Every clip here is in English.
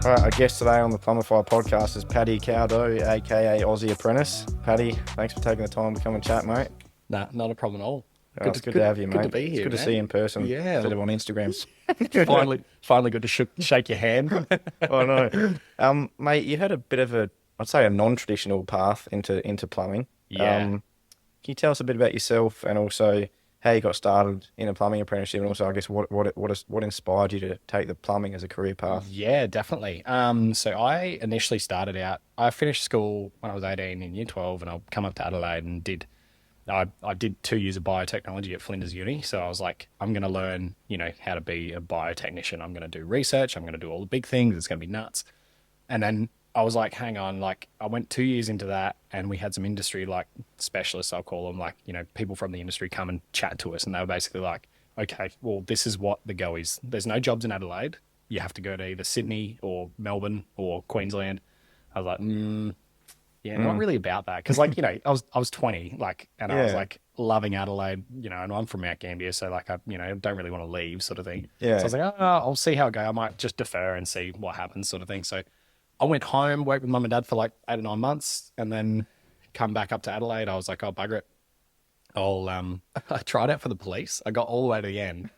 All right, our guest today on the Plumbify podcast is Paddy Caldow, aka Aussie Apprentice. Paddy, thanks for taking the time to come and chat, mate. Nah, not a problem at all. Oh, it's good to have you, mate. Good to be It's here, good to man. see you in person Yeah, instead of on Instagram. finally good to shake your hand. I know. Mate, you had a bit of I'd say a non-traditional path into plumbing. Yeah. Can you tell us a bit about yourself and also how you got started in a plumbing apprenticeship, and also, I guess, what inspired you to take the plumbing as a career path? Yeah, definitely. So I initially started out, I finished school when I was 18 in year 12, and I'll come up to Adelaide and I did 2 years of biotechnology at Flinders Uni. So I was like, I'm going to learn, how to be a biotechnician. I'm going to do research. I'm going to do all the big things. It's going to be nuts. And then I was like, hang on, like I went 2 years into that, and we had some industry like specialists, I'll call them, like, people from the industry come and chat to us. And they were basically like, okay, well, this is what the go is. There's no jobs in Adelaide. You have to go to either Sydney or Melbourne or Queensland. I was like, yeah, not really about that. Cause like, I was 20, like, and I was Yeah, like loving Adelaide, and I'm from Mount Gambier. So like, I don't really want to leave sort of thing. So I yeah. was like, oh, I'll see how it goes. I might just defer and see what happens sort of thing. So I went home, worked with mum and dad for like 8 or 9 months, and then come back up to Adelaide. I was like, oh, bugger it. I tried out for the police. I got all the way to the end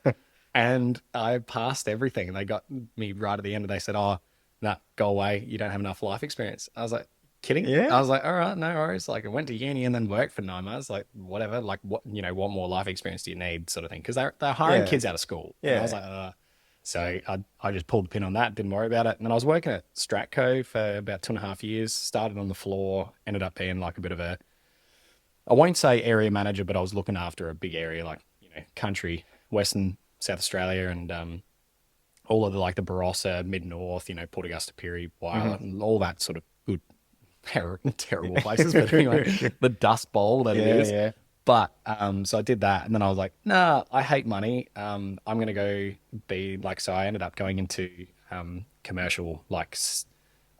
and I passed everything. And they got me right at the end, and they said, oh, nah, go away. You don't have enough life experience. I was like, kidding? Yeah, I was like, all right, no worries. Like I went to uni and then worked for 9 months, like whatever, like what more life experience do you need sort of thing? Cause they're hiring yeah, kids out of school. And I was yeah. like, so I just pulled the pin on that, didn't worry about it. And then I was working at Stratco for about 2.5 years, started on the floor, ended up being like a bit of I won't say area manager, but I was looking after a big area, like, country, Western South Australia, and all of the, like the Barossa, mid-north, Port Augusta, Pirie, Hmm. Wyler, and all that sort of good, terrible places. But anyway, the Dust Bowl that it Yeah, is. yeah. But so I did that, and then I was like, nah, I hate money. I'm gonna go be like. So I ended up going into commercial, like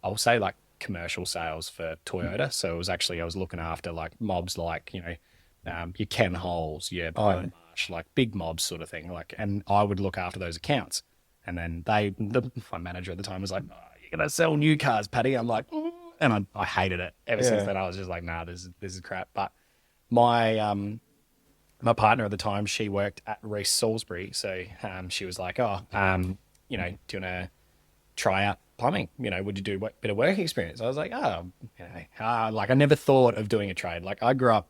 I'll say like commercial sales for Toyota. So it was actually I was looking after like mobs, like your Ken Holes, your Oh, Bone yeah. Marsh, like big mobs sort of thing. Like, and I would look after those accounts. And then my manager at the time was like, oh, "You're gonna sell new cars, Paddy." I'm like, and I hated it. Ever since Yeah. then, I was just like, "Nah, this is crap." But my partner at the time, she worked at Reece Salisbury, so she was like, "Oh, do you want to try out plumbing? Would you do a bit of work experience?" I was like, "Oh, like I never thought of doing a trade. Like I grew up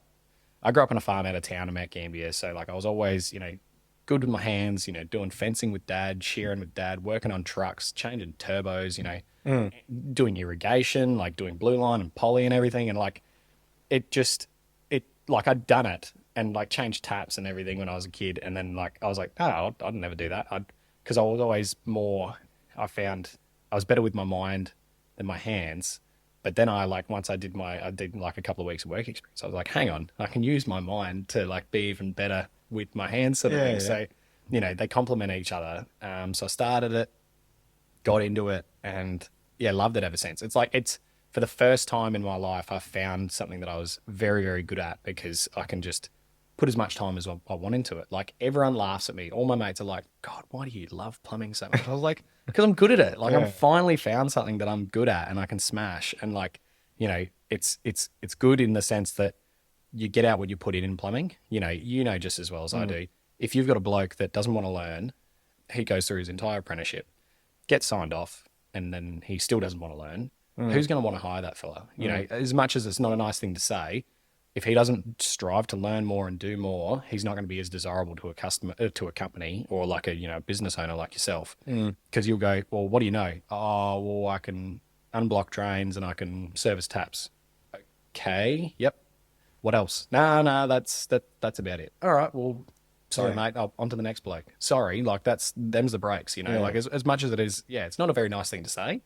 on a farm out of town in Mount Gambier, so like I was always, good with my hands, doing fencing with dad, shearing with dad, working on trucks, changing turbos, Mm. doing irrigation, like doing blue line and poly and everything, and like it just it like I'd done it and like changed taps and everything when I was a kid, and then like I was like, oh, I'd never do that. I'd Because I was always more. I found I was better with my mind than my hands. But then once I did like a couple of weeks of work experience. I was like, hang on, I can use my mind to like be even better with my hands sort of Yeah, thing. yeah. So they complement each other. So I started it, got into it, and yeah, loved it ever since. It's for the first time in my life, I found something that I was very, very good at, because I can just put as much time as I want into it. Like everyone laughs at me. All my mates are like, God, why do you love plumbing so much? I was like, because I'm good at it. Like I'm Yeah. finally found something that I'm good at and I can smash. And like, it's good in the sense that you get out what you put in plumbing. You know just as well as I Mm. do. If you've got a bloke that doesn't want to learn, he goes through his entire apprenticeship, gets signed off, and then he still doesn't want to learn. Mm. Who's going to want to hire that fella? Mm. As much as it's not a nice thing to say, if he doesn't strive to learn more and do more, he's not going to be as desirable to a customer, to a company, or like a business owner like yourself. Mm. Because you'll go, well, what do you know? Oh, well, I can unblock drains and I can service taps. Okay, yep. What else? No, that's about it. All right, well, sorry, Yeah. mate. On to the next bloke. Sorry, like them's the breaks. Yeah. Like as much as it is, yeah, it's not a very nice thing to say.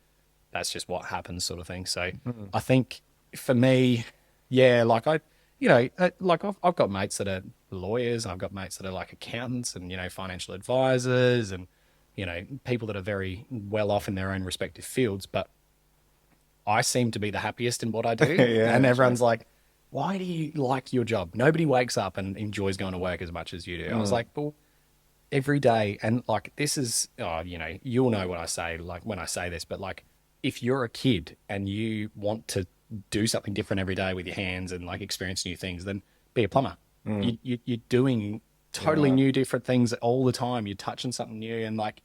That's just what happens, sort of thing. So Mm. I think for me, yeah, like like I've got mates that are lawyers, and I've got mates that are like accountants and financial advisors, and people that are very well off in their own respective fields. But I seem to be the happiest in what I do, Yeah, and that's right. everyone's like, "Why do you like your job?" Nobody wakes up and enjoys going to work as much as you do. I was Mm. like, "Well, every day," and like this is, oh, you'll know when I say this, but like if you're a kid and you want to do something different every day with your hands and like experience new things, then be a plumber. You're doing totally Yeah. new, different things all the time. You're touching something new. And like,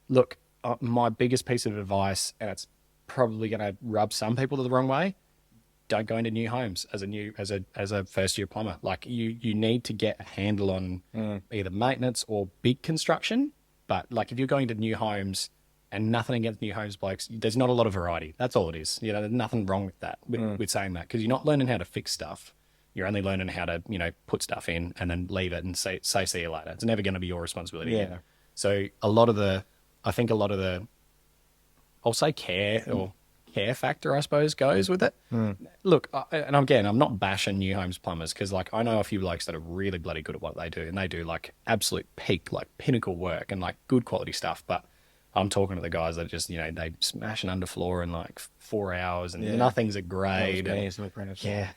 look, my biggest piece of advice, and it's probably going to rub some people the wrong way, don't go into new homes as a first year plumber. Like you need to get a handle on either maintenance or big construction. But like if you're going to new homes, and nothing against new homes blokes, there's not a lot of variety. That's all it is. You know, there's nothing wrong with that, with saying that, because you're not learning how to fix stuff. You're only learning how to, put stuff in and then leave it and say see you later. It's never going to be your responsibility. Yeah. So I think a lot of the, I'll say care factor, I suppose, goes with it. Look, and again, I'm not bashing new homes plumbers, because like I know a few blokes that are really bloody good at what they do, and they do like absolute peak, like pinnacle work and like good quality stuff. But I'm talking to the guys that just, they smash an underfloor in like 4 hours and nothing's a grade.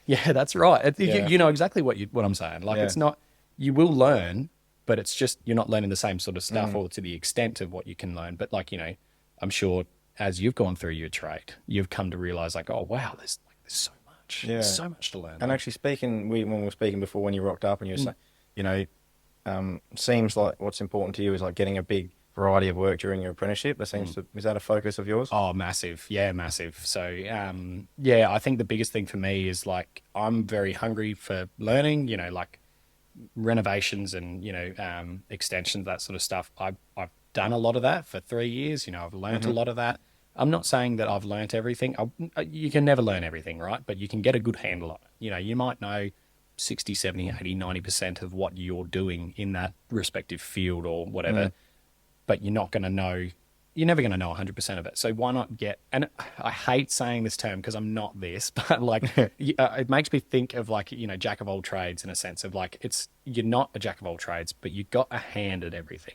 Yeah, that's right. You know exactly what I'm saying. Like it's not, you will learn, but it's just you're not learning the same sort of stuff or to the extent of what you can learn. But like, I'm sure as you've gone through your trade, you've come to realize like, oh wow, there's so much. Yeah. There's so much to learn. And actually speaking, when we were speaking before, when you rocked up and you were saying, seems like what's important to you is like getting a big variety of work during your apprenticeship. That seems to, is that a focus of yours? Oh, massive. Yeah, massive. So, I think the biggest thing for me is like, I'm very hungry for learning, like renovations and, extensions, that sort of stuff. I've done a lot of that for 3 years. I've learned a lot of that. I'm not saying that I've learnt everything. You can never learn everything, right? But you can get a good handle on it. You might know 60, 70, 80, 90% of what you're doing in that respective field or whatever, but you're not going to know, you're never going to know 100% of it. So why not and I hate saying this term because I'm not this, but like it makes me think of like, jack of all trades, in a sense of like, you're not a jack of all trades, but you've got a hand at everything.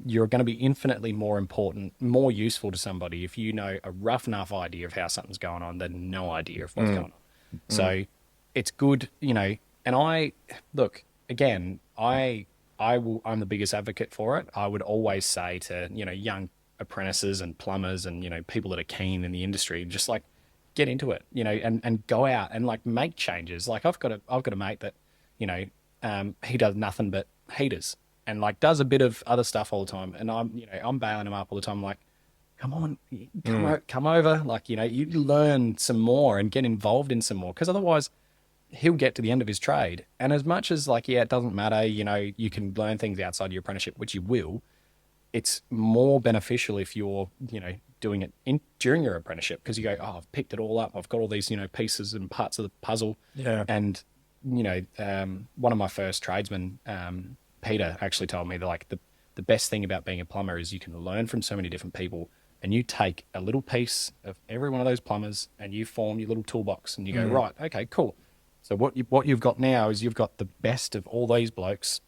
You're going to be infinitely more important, more useful to somebody if you know a rough enough idea of how something's going on than no idea of what's going on. So it's good, and look, again, I'm the biggest advocate for it. I would always say to, young apprentices and plumbers and, people that are keen in the industry, just like get into it, and go out and like make changes. Like I've got a mate that, he does nothing but heaters and like does a bit of other stuff all the time. And I'm bailing him up all the time. Like, come on, come over. Like, you learn some more and get involved in some more. 'Cause otherwise he'll get to the end of his trade. And as much as like, it doesn't matter, you can learn things outside your apprenticeship, which you will. It's more beneficial if you're, doing it during your apprenticeship, because you go, oh, I've picked it all up. I've got all these, pieces and parts of the puzzle. Yeah. And, one of my first tradesmen, Peter, actually told me that like the best thing about being a plumber is you can learn from so many different people, and you take a little piece of every one of those plumbers and you form your little toolbox and you go, right, okay, cool. So what you've got now is you've got the best of all these blokes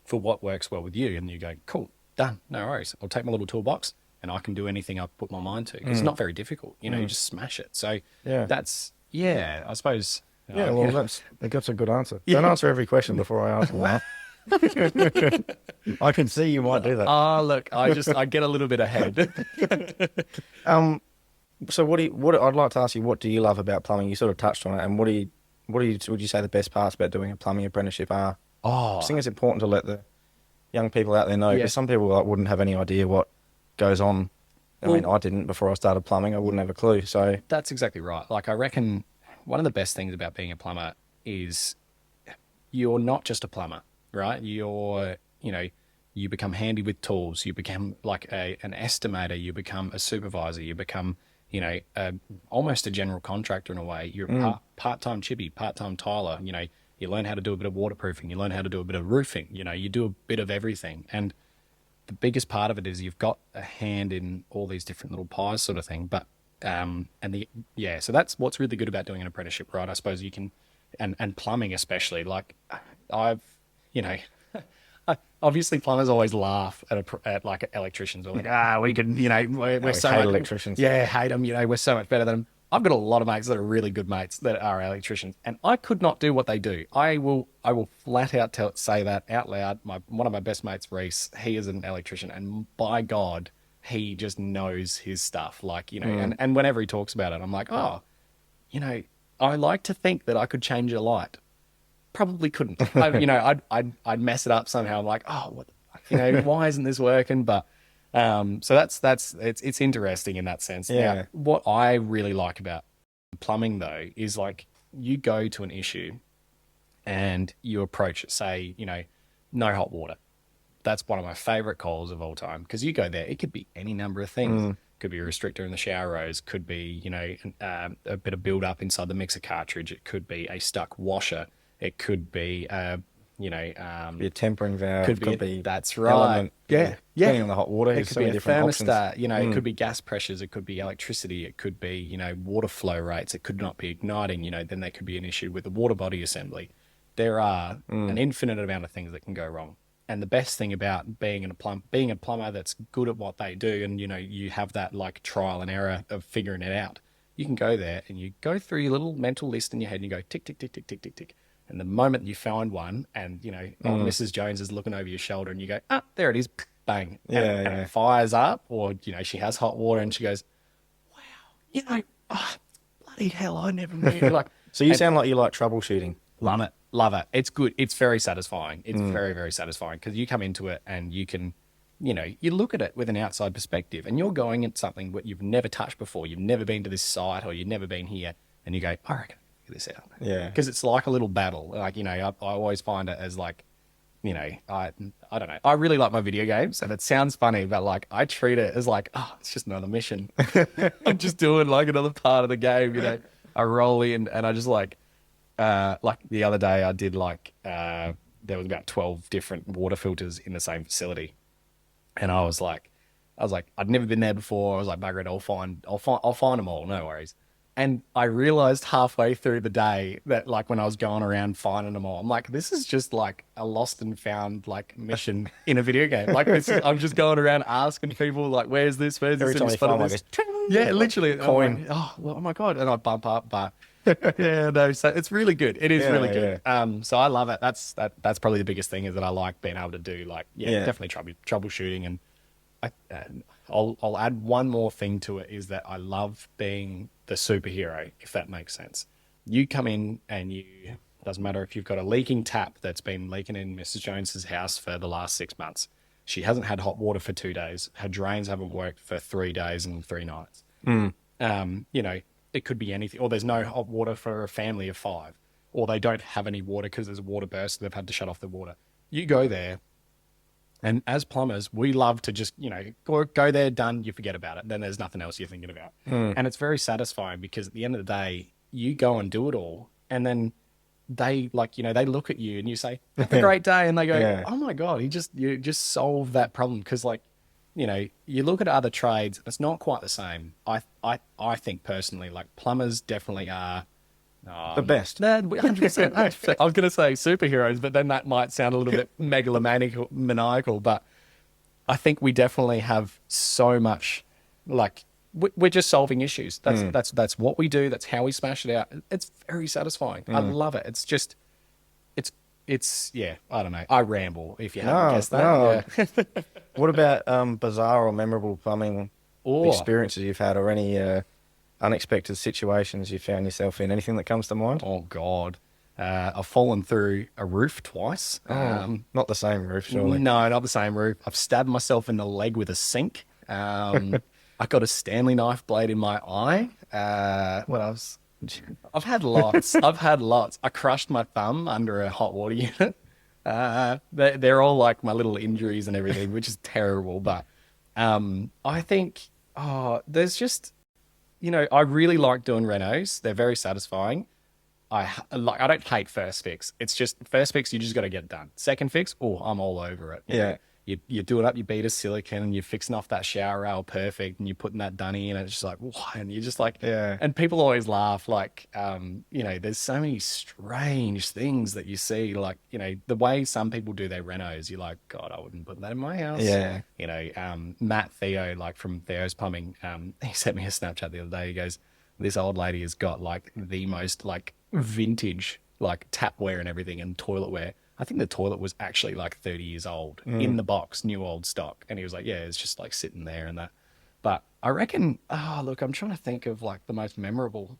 for what works well with you. And you go, cool, done, no worries. I'll take my little toolbox and I can do anything I put my mind to. It's not very difficult. You just smash it. So that's, I suppose. Yeah, well, that's a good answer. Don't answer every question before I ask one. I can see you might do that. Look, I get a little bit ahead. So what I'd like to ask you, what do you love about plumbing? You sort of touched on it, and would you say the best parts about doing a plumbing apprenticeship are? I think it's important to let the young people out there know, because some people like, wouldn't have any idea what goes on. I mean, I didn't before I started plumbing. I wouldn't have a clue. So that's exactly right. Like I reckon one of the best things about being a plumber is you're not just a plumber, right? You become handy with tools. You become like an estimator. You become a supervisor. You become, almost a general contractor in a way. You're part-time chippy, part-time tiler. You learn how to do a bit of waterproofing. You learn how to do a bit of roofing. You do a bit of everything. And the biggest part of it is you've got a hand in all these different little pies sort of thing. But, so that's what's really good about doing an apprenticeship, right? I suppose you can, and plumbing especially, like obviously plumbers always laugh at like electricians, or like, we can, we're so hate much, electricians. Yeah, hate them. We're so much better than them. I've got a lot of mates that are really good mates that are electricians, and I could not do what they do. I will flat out say that out loud. One of my best mates, Reese, he is an electrician, and by God, he just knows his stuff. Like, you know, and whenever he talks about it, I'm like, oh, you know, I like to think that I could change a light. Probably couldn't. You know, I'd mess it up somehow. I'm like, oh, what the fuck? You know, why isn't this working? But so it's interesting in that sense. Yeah. Now, what I really like about plumbing though is like you go to an issue and you approach it, say, you know, no hot water. That's one of my favorite calls of all time because you go there, it could be any number of things. Could be a restrictor in the shower rose, could be, you know, a bit of build up inside the mixer cartridge. It could be a stuck washer. It could be, you know, be a tempering valve. Could be that's right. Element, yeah. Depending on the hot water, It could so be many a different thermostat. options. You know, it could be gas pressures. It could be electricity. It could be, you know, water flow rates. It could not be igniting. You know, then there could be an issue with the water body assembly. There are an infinite amount of things that can go wrong. And the best thing about being a plumber that's good at what they do, and you know, you have that like trial and error of figuring it out. You can go there and you go through your little mental list in your head and you go tick, tick, tick, tick, tick, tick, tick. And the moment you find one and, you know, Mrs. Jones is looking over your shoulder and you go, ah, there it is, bang. And it fires up, or, you know, she has hot water and she goes, wow, you know, oh, bloody hell, I never knew. Like, so you sound like you like troubleshooting. Love it. Love it. It's good. It's very satisfying. It's very, very satisfying because you come into it and you can, you know, you look at it with an outside perspective and you're going at something that you've never touched before. You've never been to this site or you've never been here and you go, I reckon I can figure this out. Yeah. Because it's like a little battle. Like, you know, I always find it as like, you know, I don't know. I really like my video games and it sounds funny, but like I treat it as like, oh, it's just another mission. I'm just doing like another part of the game, you know. I roll in and I just like the other day I did like, there was about 12 different water filters in the same facility. And I was like, I'd never been there before. I was like, bugger it, I'll find them all. No worries. And I realized halfway through the day that like when I was going around finding them all, I'm like, this is just like a lost and found like mission in a video game. Like I'm just going around asking people like, where's this? Where's Every this? time you find one, yeah, literally. Coin. Oh my God. And I bump up, but yeah, no, so it's really good. It is really good. Yeah. So I love it. That's probably the biggest thing is that I like being able to do like, definitely troubleshooting. And I'll add one more thing to it is that I love being the superhero, if that makes sense. You come in and doesn't matter if you've got a leaking tap that's been leaking in Mrs. Jones's house for the last 6 months. She hasn't had hot water for 2 days. Her drains haven't worked for 3 days and 3 nights. You know, it could be anything, or there's no hot water for a family of 5, or they don't have any water because there's a water burst, so they've had to shut off the water. You go there, and as plumbers, we love to just, you know, go there, done, you forget about it. Then there's nothing else you're thinking about. And it's very satisfying because at the end of the day, you go and do it all, and then they like, you know, they look at you and you say, have a great day, and they go, oh my God, you just solved that problem. Because like, you know, you look at other trades, it's not quite the same. I think personally, like plumbers definitely are the best. 100%. I was going to say superheroes, but then that might sound a little bit maniacal. But I think we definitely have so much, like we're just solving issues. That's what we do. That's how we smash it out. It's very satisfying. I love it. It's just, it's yeah. I don't know. I ramble if you haven't guessed that. No. Yeah. What about bizarre or memorable plumbing experiences you've had, or any unexpected situations you found yourself in? Anything that comes to mind? Oh God, I've fallen through a roof twice. Not the same roof, surely. No, not the same roof. I've stabbed myself in the leg with a sink. I got a Stanley knife blade in my eye. What else? I've had lots. I crushed my thumb under a hot water unit. They're all like my little injuries and everything, which is terrible. But I think there's just, you know, I really like doing renos. They're very satisfying. I don't hate first fix. It's just first fix, you just got to get it done. Second fix, I'm all over it. Yeah. You do it up, you beat a silicone, and you're fixing off that shower rail perfect, and you're putting that dunny in, and it's just like, why? And you're just like, and people always laugh, like, you know, there's so many strange things that you see, like, you know, the way some people do their renos, you're like, God, I wouldn't put that in my house. Yeah. You know, Matt Theo, like from Theo's Plumbing, he sent me a Snapchat the other day. He goes, this old lady has got like the most like vintage, like tapware and everything and toiletware. I think the toilet was actually like 30 years old in the box, new old stock. And he was like, yeah, it's just like sitting there and that. But I reckon, look, I'm trying to think of like the most memorable.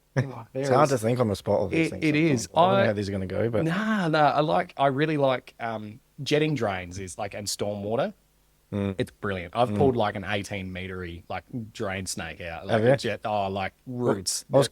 It's hard to think on the spot of these things. It is. I don't know how these are going to go, but I really like jetting drains is like, and stormwater. It's brilliant. I've pulled like an 18-meter-y like drain snake out. Like Have you? like roots. That was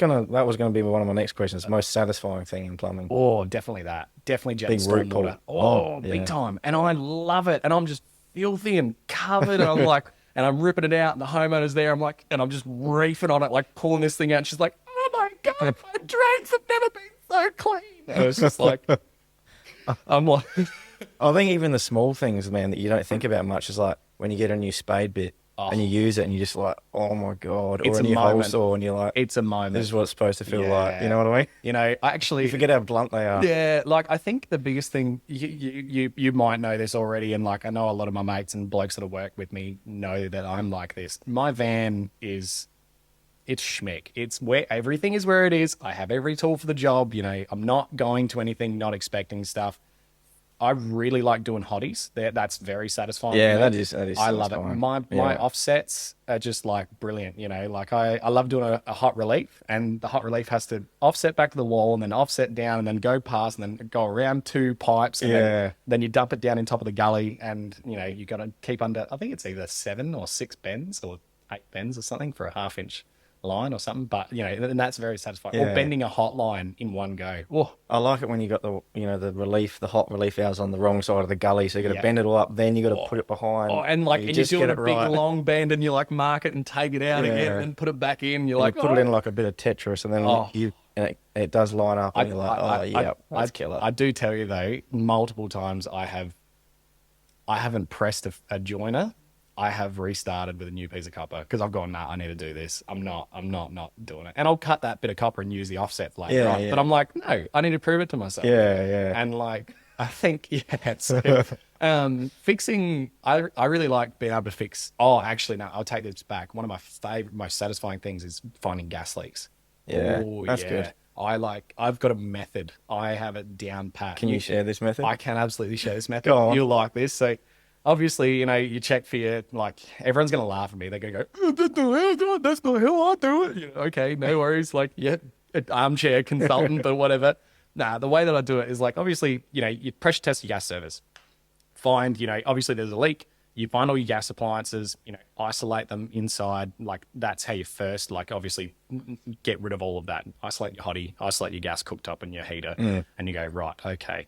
gonna be one of my next questions. Most satisfying thing in plumbing. Oh, definitely that. Definitely jetting Big root stormwater. pull. Oh, big time. And I love it. And I'm just filthy and covered. And I'm like, and I'm ripping it out. And the homeowner's there. I'm like, and I'm just reefing on it, like pulling this thing out. And she's like, oh my God, my drains have never been so clean. And it's just like, I'm like, I think even the small things, man, that you don't think about much is like when you get a new spade bit and you use it and you're just like, oh my God. It's or a new hole saw and you're like, it's a moment. This is what it's supposed to feel like. You know what I mean? You know, I actually you forget how blunt they are. Yeah, like I think the biggest thing you might know this already, and like I know a lot of my mates and blokes that have worked with me know that I'm like this. My van it's schmick. It's where everything is where it is. I have every tool for the job. You know, I'm not going to anything, not expecting stuff. I really like doing hotties. That's very satisfying. Yeah, that is. I love it. My offsets are just like brilliant. You know, like I love doing a hot relief, and the hot relief has to offset back to the wall and then offset down and then go past and then go around 2 pipes. And then you dump it down in top of the gully, and you know you got to keep under. I think it's either 7 or 6 bends or 8 bends or something for a 1/2 inch line or something, but you know, and that's very satisfying. Or bending a hot line in one go. Oh, I like it when you got the the hot relief hours on the wrong side of the gully, so you got to bend it all up, then you got to put it behind. And like you're doing a big long bend, and you like mark it and take it out again and put it back in. You're like, put it in like a bit of Tetris, and then it does line up, and you're like, that's killer. I do tell you though, multiple times I haven't pressed a joiner. I have restarted with a new piece of copper because I've gone, nah, I need to do this. I'm not doing it. And I'll cut that bit of copper and use the offset later on. But I'm like, no, I need to prove it to myself. Yeah. And like, I think, fixing, I really like being able to fix. Oh, actually, no, I'll take this back. One of my favorite, most satisfying things is finding gas leaks. Yeah, that's good. I've got a method. I have it down pat. Can you share this method? I can absolutely share this method. Go on. You'll like this. So, obviously, you know, you check for your, like, everyone's going to laugh at me. They're going to go, that's not how I do it. You know, okay, no worries. Like, armchair consultant or whatever. Nah, the way that I do it is like, obviously, you know, you pressure test your gas service. Find, you know, obviously there's a leak. You find all your gas appliances, you know, isolate them inside. Like, that's how you first, like, obviously get rid of all of that. Isolate your hottie, isolate your gas cooktop and your heater. And you go, right, okay.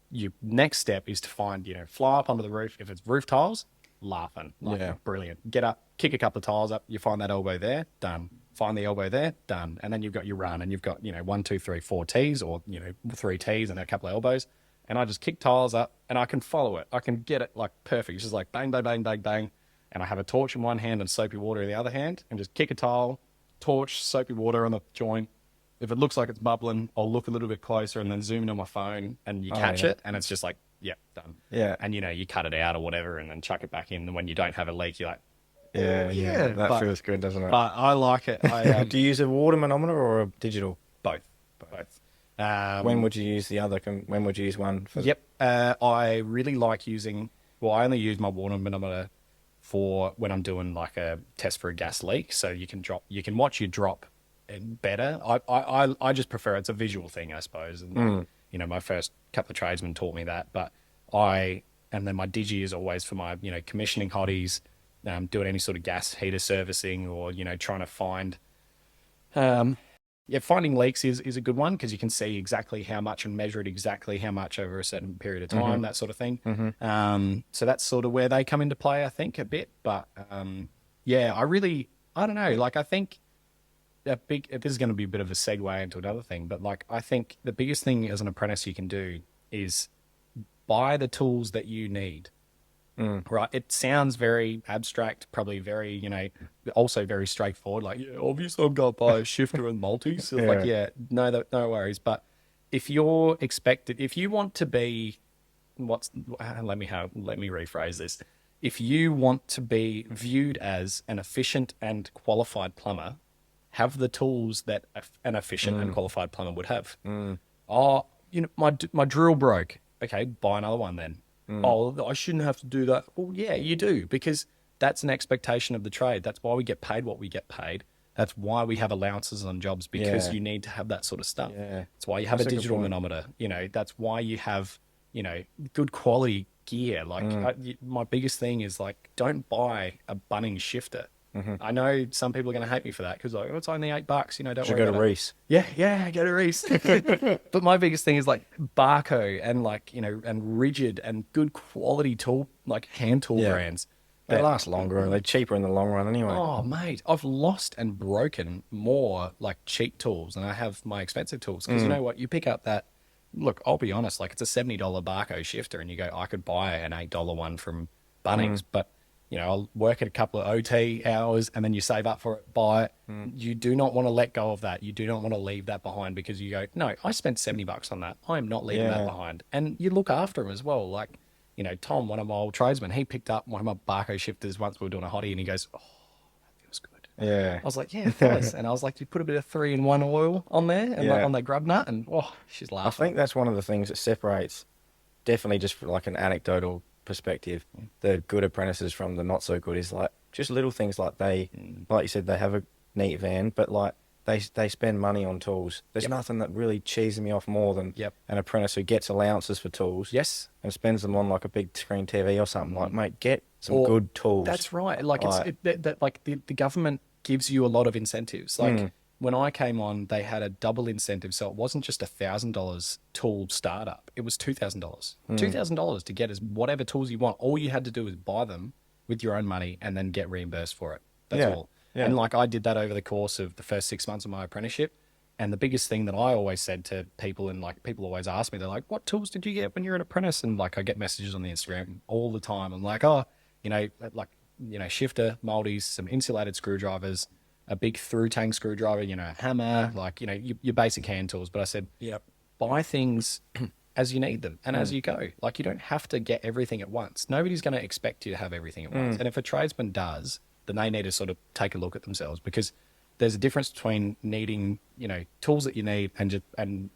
Your next step is to find, you know, fly up onto the roof. If it's roof tiles, laughing. Like, brilliant. Get up, kick a couple of tiles up. You find that elbow there, done. Find the elbow there, done. And then you've got your run, and you've got, you know, 1, 2, 3, 4 T's, or, you know, 3 T's and a couple of elbows. And I just kick tiles up, and I can follow it. I can get it like perfect. It's just like bang, bang, bang, bang, bang. And I have a torch in one hand and soapy water in the other hand, and just kick a tile, torch, soapy water on the joint. If it looks like it's bubbling, I'll look a little bit closer and then zoom in on my phone, and you catch it, and it's just like, done. Yeah. And, you know, you cut it out or whatever and then chuck it back in. And when you don't have a leak, you're like, that feels good, doesn't it? But I like it. Do you use a water manometer or a digital? Both. When would you use the other? When would you use one? I really like using, I only use my water manometer for when I'm doing like a test for a gas leak. So you can watch your drop better. I just prefer it's a visual thing, I suppose. And you know, my first couple of tradesmen taught me that, but and then my digi is always for my, you know, commissioning hotties, doing any sort of gas heater servicing, or, you know, trying to find, finding leaks is a good one, because you can see exactly how much and measure it exactly how much over a certain period of time, that sort of thing. So that's sort of where they come into play, I think, a bit. But I don't know, like, I think this is going to be a bit of a segue into another thing, but like, I think the biggest thing as an apprentice you can do is buy the tools that you need. Right? It sounds very abstract, probably very, you know, also very straightforward. Like, obviously I've got to buy a shifter and multis. So like, no worries. But if you want to be, let me rephrase this. If you want to be viewed as an efficient and qualified plumber, have the tools that an efficient and qualified plumber would have. Oh, you know, my drill broke. okay, buy another one then. Oh, I shouldn't have to do that. Well, yeah, you do, because that's an expectation of the trade. That's why we get paid what we get paid. That's why we have allowances on jobs, because you need to have that sort of stuff. Yeah. That's why you have That's a a good digital point. manometer. You know, that's why you have, you know, good quality gear. Like my biggest thing is like, don't buy a Bunnings shifter. I know some people are going to hate me for that because like, oh, it's only $8. You know, don't Should worry go to about it. Reese. Yeah, get a Reese. But my biggest thing is like Barco and like, you know, and Rigid and good quality tool, like hand tool Yeah. brands. They that- last longer and they're cheaper in the long run anyway. Oh, mate, I've lost and broken more like cheap tools than I have my expensive tools. Because you know what? You pick up that, look, I'll be honest, like it's a $70 Barco shifter and you go, I could buy an $8 one from Bunnings, but you know, I'll work at a couple of OT hours and then you save up for it, buy it. You do not want to let go of that. You do not want to leave that behind because you go, no, I spent $70 on that. I am not leaving that Yeah. behind. And you look after them as well. Like, you know, Tom, one of my old tradesmen, he picked up one of my Barco shifters once we were doing a hottie and he goes, oh, that feels good. Yeah. I was like, yeah, it does. And I was like, you put a bit of 3-in-1 oil on there and like Yeah. on that grub nut and oh, she's I laughing. think that's one of the things that separates, definitely just for like an anecdotal perspective, the good apprentices from the not so good is like just little things like like you said, they have a neat van, but like they spend money on tools. There's nothing that really cheeses me off more than an apprentice who gets allowances for tools. Yes. And spends them on like a big screen TV or something. Like, mate, get some Or- good tools. That's right. Like like the government gives you a lot of incentives. Like when I came on, they had a double incentive, so it wasn't just $1,000 tool startup. It was $2,000. $2,000 to get as whatever tools you want. All you had to do was buy them with your own money and then get reimbursed for it. That's Yeah. all. Yeah. And like I did that over the course of the first 6 months of my apprenticeship. And the biggest thing that I always said to people, and like people always ask me, they're like, "What tools did you get when you're an apprentice?" And like I get messages on the Instagram all the time. I'm like, "Oh, you know, like shifter, multis, some insulated screwdrivers, a big through tang screwdriver, you know, a hammer, like your basic hand tools." But I said, buy things as you need them and as you go. Like you don't have to get everything at once. Nobody's going to expect you to have everything at once. And if a tradesman does, then they need to sort of take a look at themselves, because there's a difference between needing, tools that you need and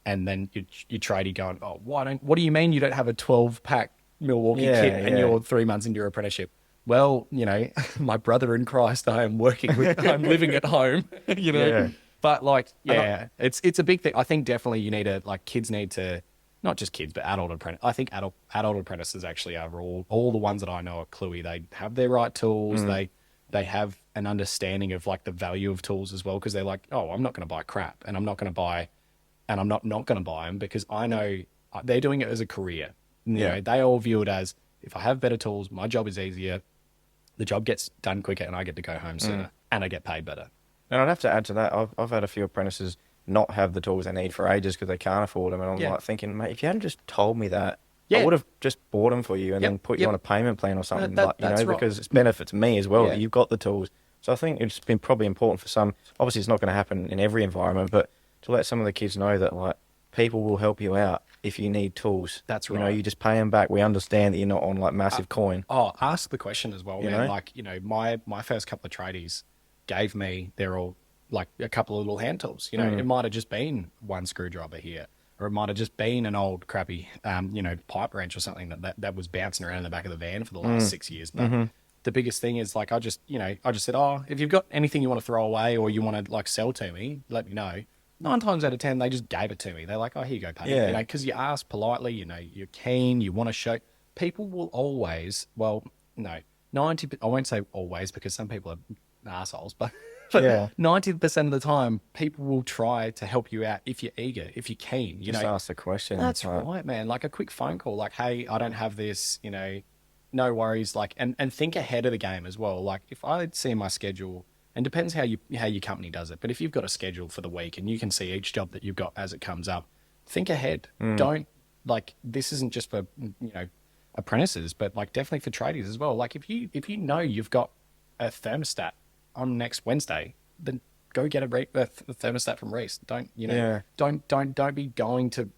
then your tradie going, "Oh, what do you mean you don't have a 12-pack Milwaukee kit and you're 3 months into your apprenticeship?" Well, my brother in Christ, I'm living at home, Yeah. But like, it's a big thing. I think definitely you need kids need to, not just kids, but adult apprentices. I think adult apprentices actually are all the ones that I know are cluey. They have their right tools. They have an understanding of like the value of tools as well, because they're like, oh, I'm not going to buy crap, and I'm not going to buy them because I know they're doing it as a career. They all view it as, if I have better tools, my job is easier, the job gets done quicker, and I get to go home sooner, and I get paid better. And I'd have to add to that, I've had a few apprentices not have the tools they need for ages because they can't afford them. And I'm like thinking, mate, if you hadn't just told me that, I would have just bought them for you and then put you on a payment plan or something, because it's benefits me as well that you've got the tools. So I think it's been probably important for some. Obviously, it's not going to happen in every environment, but to let some of the kids know that like people will help you out if you need tools. That's right. You just pay them back. We understand that you're not on like massive coin. Oh, ask the question as well, man. know? Like, my first couple of tradies gave me, they're all like a couple of little hand tools. It might have just been one screwdriver here, or it might have just been an old crappy, pipe wrench or something that was bouncing around in the back of the van for the last 6 years. But the biggest thing is like, I just said, oh, if you've got anything you want to throw away or you want to like sell to me, let me know. 9 times out of 10, they just gave it to me. They're like, oh, here you go, pay. Because you ask politely, you're keen, you want to show. People will always, 90, I won't say always because some people are assholes, but 90% of the time, people will try to help you out if you're eager, if you're keen. Just ask the question. That's right, man. Like a quick phone call, like, hey, I don't have this, no worries. Like, and think ahead of the game as well. Like, if I see my schedule, and depends how your company does it, but if you've got a schedule for the week and you can see each job that you've got as it comes up, think ahead. Don't, like, this isn't just for apprentices, but like definitely for tradies as well. Like if you know you've got a thermostat on next Wednesday, then go get a thermostat from Reese. Don't don't be going to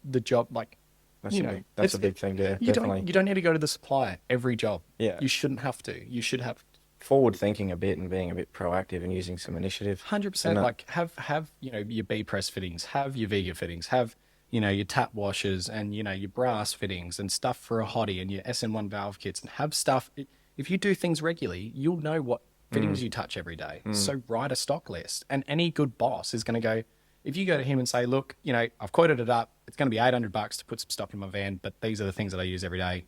the job like that's a big thing. Yeah, definitely. You don't need to go to the supplier every job. Yeah, you shouldn't have to. You should have forward thinking a bit and being a bit proactive and using some initiative. 100%. Like have your B press fittings, have your Vega fittings, have your tap washers and, your brass fittings and stuff for a hottie and your SN1 valve kits and have stuff. If you do things regularly, you'll know what fittings you touch every day. So write a stock list. And any good boss is going to go, if you go to him and say, look, I've quoted it up. It's going to be $800 to put some stock in my van, but these are the things that I use every day.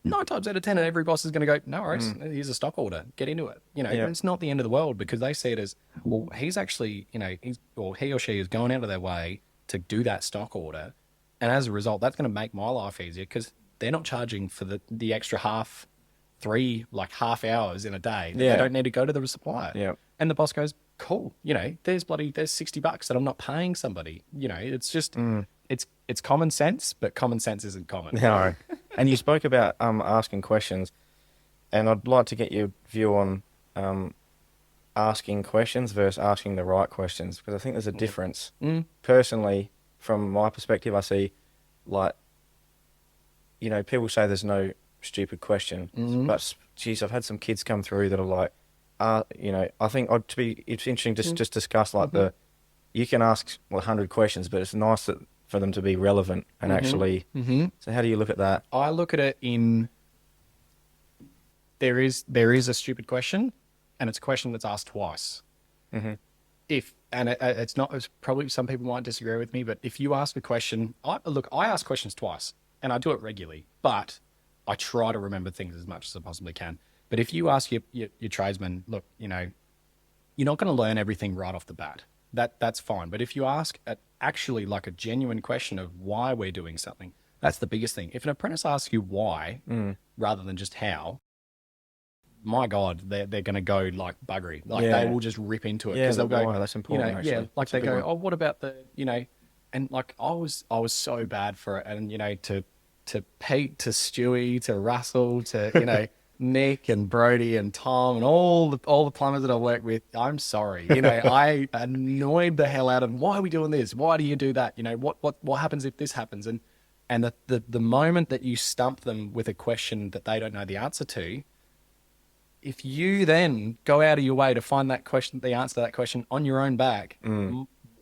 9 times out of 10, every boss is going to go, no worries, here's a stock order, get into it. It's not the end of the world because they see it as, well, he's actually, he or she is going out of their way to do that stock order. And as a result, that's going to make my life easier because they're not charging for the extra half hours in a day. They don't need to go to the supplier. Yeah. And the boss goes, cool, there's $60 that I'm not paying somebody. It's just, it's common sense, but common sense isn't common. No. And you spoke about asking questions, and I'd like to get your view on asking questions versus asking the right questions, because I think there's a difference. Personally, from my perspective, I see, people say there's no stupid question, but geez, I've had some kids come through that are like, I think it's interesting to just discuss you can ask 100 questions, but it's nice for them to be relevant and actually. So how do you look at that? I look at it in there is a stupid question, and it's a question that's asked twice. It's not, it's probably some people might disagree with me, but if you ask a question, I ask questions twice, and I do it regularly, but I try to remember things as much as I possibly can. But if you ask your tradesman, look, you're not going to learn everything right off the bat. That's fine. But if you ask actually like a genuine question of why we're doing something, that's the biggest thing. If an apprentice asks you why rather than just how, my God, they're going to go like buggery. They will just rip into it because they'll go, why, that's important. Actually. Like they go, oh, what about the, and like I was so bad for it, and to Pete, to Stewie, to Russell, to Nick and Brody and Tom and all the plumbers that I work with, I'm sorry. I annoyed the hell out of them. Why are we doing this? Why do you do that? What happens if this happens? And the moment that you stump them with a question that they don't know the answer to, if you then go out of your way to find that question, the answer to that question on your own back,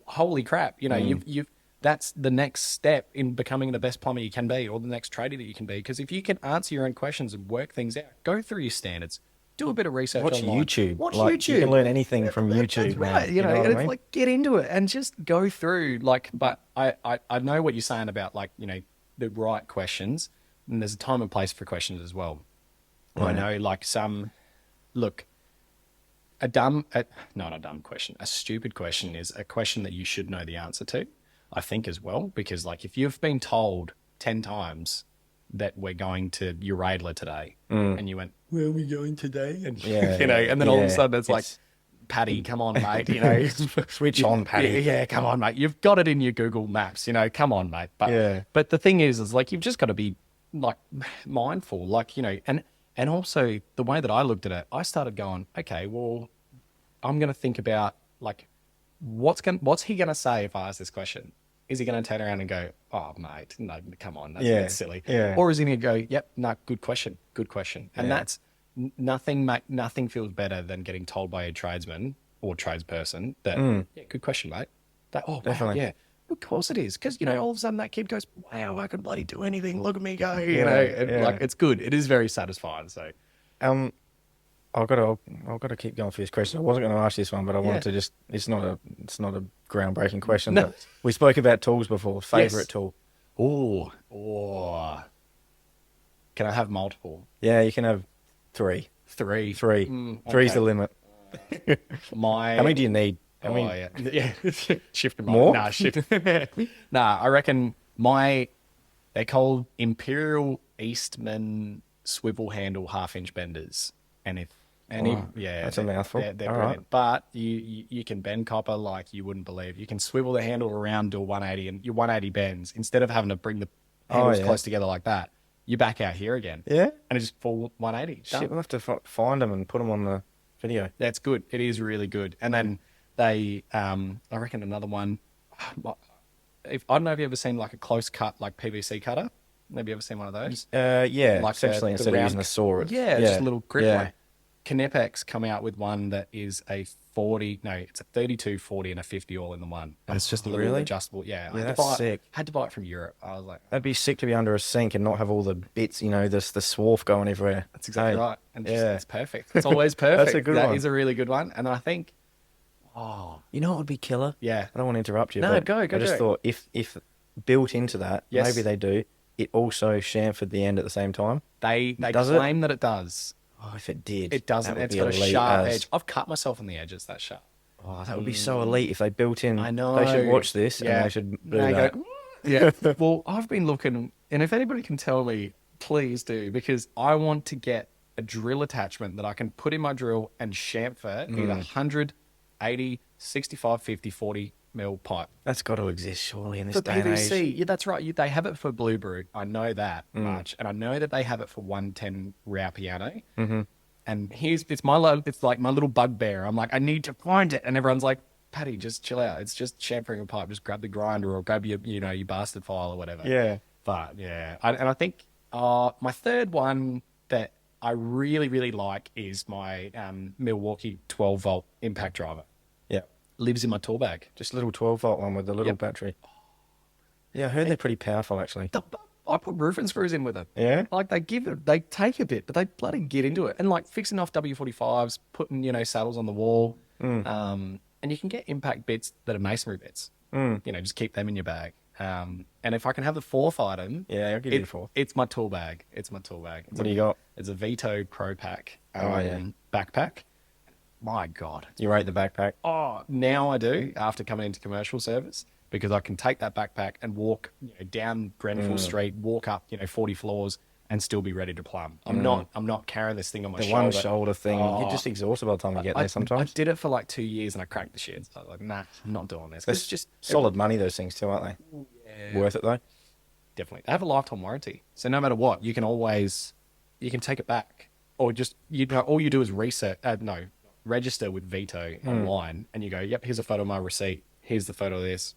holy crap, you've that's the next step in becoming the best plumber you can be, or the next tradie that you can be. Because if you can answer your own questions and work things out, go through your standards, do a bit of research online. Watch YouTube. You can learn anything from YouTube. That's right. And it's like, get into it and just go through. But I know what you're saying about the right questions, and there's a time and place for questions as well. I know not a dumb question. A stupid question is a question that you should know the answer to, I think, as well, because if you've been told 10 times that we're going to Uradler today and you went, where are we going today? And, and then all of a sudden it's like, Paddy, come on, mate, switch on, Paddy. Yeah, come on, mate. You've got it in your Google Maps, come on, mate. But the thing is you've just got to be mindful, and also the way that I looked at it, I started going, okay, well, I'm going to think about what's he going to say if I ask this question? Is he going to turn around and go, oh, mate, no, come on, that's silly. Yeah. Or is he going to go, yep, no, good question. And that's nothing feels better than getting told by a tradesman or tradesperson that, good question, mate. Definitely. Wow, yeah. Of course it is. Because, all of a sudden that kid goes, wow, I can bloody do anything. Look at me go, it's good. It is very satisfying. So, I've got to keep going for this question. I wasn't going to ask this one, but I wanted to just, it's not a groundbreaking question, but we spoke about tools before. Favorite tool? Oh. Can I have multiple? Yeah, you can have three. Three. Three's the limit. How many do you need? Shift them more. I reckon they're called Imperial Eastman swivel handle 1/2-inch benders, that's a mouthful. They're brilliant. Right. But you can bend copper like you wouldn't believe. You can swivel the handle around, do a 180, and your 180 bends. Instead of having to bring the handles close together like that, you back out here again. Yeah, and it's just full 180. Shit, we'll have to find them and put them on the video. That's good. It is really good. And then they, I reckon another one. I don't know if you ever seen a close cut PVC cutter. Have you ever seen one of those? Yeah, essentially instead of using a saw, just a little grip one. Knipex come out with one that is a 40, no, it's a 32, 40, and a 50 all in the one. And it's just a little really? adjustable. Yeah, Yeah, that's sick. Had to buy it from Europe. I was like, That'd be sick to be under a sink and not have all the bits, you know, this the swarf going everywhere. that's exactly right. And Yeah. it's perfect. It's always perfect. That's a good one. That is a really good one. And I think, You know what would be killer? yeah, I don't want to interrupt you. No, but go, I just go. thought if built into that, Yes. maybe they do. It also chamfered the end at the same time. they Does it? claim that it does. Oh, if it did, It doesn't. that would It's be got a elite sharp as- edge. I've cut myself on the edges. That sharp. Oh, that would be so elite if they built in. I know. They should watch this Yeah. and they should do They that. go, yeah. Well, I've been looking, and if anybody can tell me, please do, because I want to get a drill attachment that I can put in my drill and chamfer either 100, 80, 65, 50, 40 mil pipe. That's got to exist surely in this For day and age. PVC, yeah, that's right. They have it for Blue Brew. I know that much, and I know that they have it for 110 Rao piano. Mm-hmm. And it's like my little bugbear. I'm like, I need to find it, and everyone's like, Paddy, just chill out. It's just chamfering a pipe. Just grab the grinder or grab your bastard file or whatever. Yeah. But yeah, and I think my third one that I really, really like is my Milwaukee 12 volt impact driver. Yeah. Lives in my tool bag. Just a little 12-volt one with the little Yep. battery. Yeah, I heard they're pretty powerful actually. I put roofing screws in with it. Yeah? Like they take a bit, but they bloody get into it. And like fixing off W45s, putting, saddles on the wall. And you can get impact bits that are masonry bits. Just keep them in your bag. And if I can have the fourth item, Yeah, I'll give you the fourth. It's my tool bag. It's my tool bag. What do you got? It's a Vito Pro Pack yeah. backpack. My God. You rate the backpack? Oh, now I do after coming into commercial service because I can take that backpack and walk down Grenfell Street, walk up 40 floors and still be ready to plumb. I'm not carrying this thing on my The shoulder. one shoulder thing. Oh. You're just exhausted by the time you get there I sometimes. did it for like 2 years and I cracked the shit. So I was like, nah, I'm not doing this. That's It's just solid money, those things too, aren't they? Worth it though? definitely. They have a lifetime warranty. So no matter what, you can take it back. Or just, all you do is register with Vito online and you go, yep, here's a photo of my receipt. Here's the photo of this.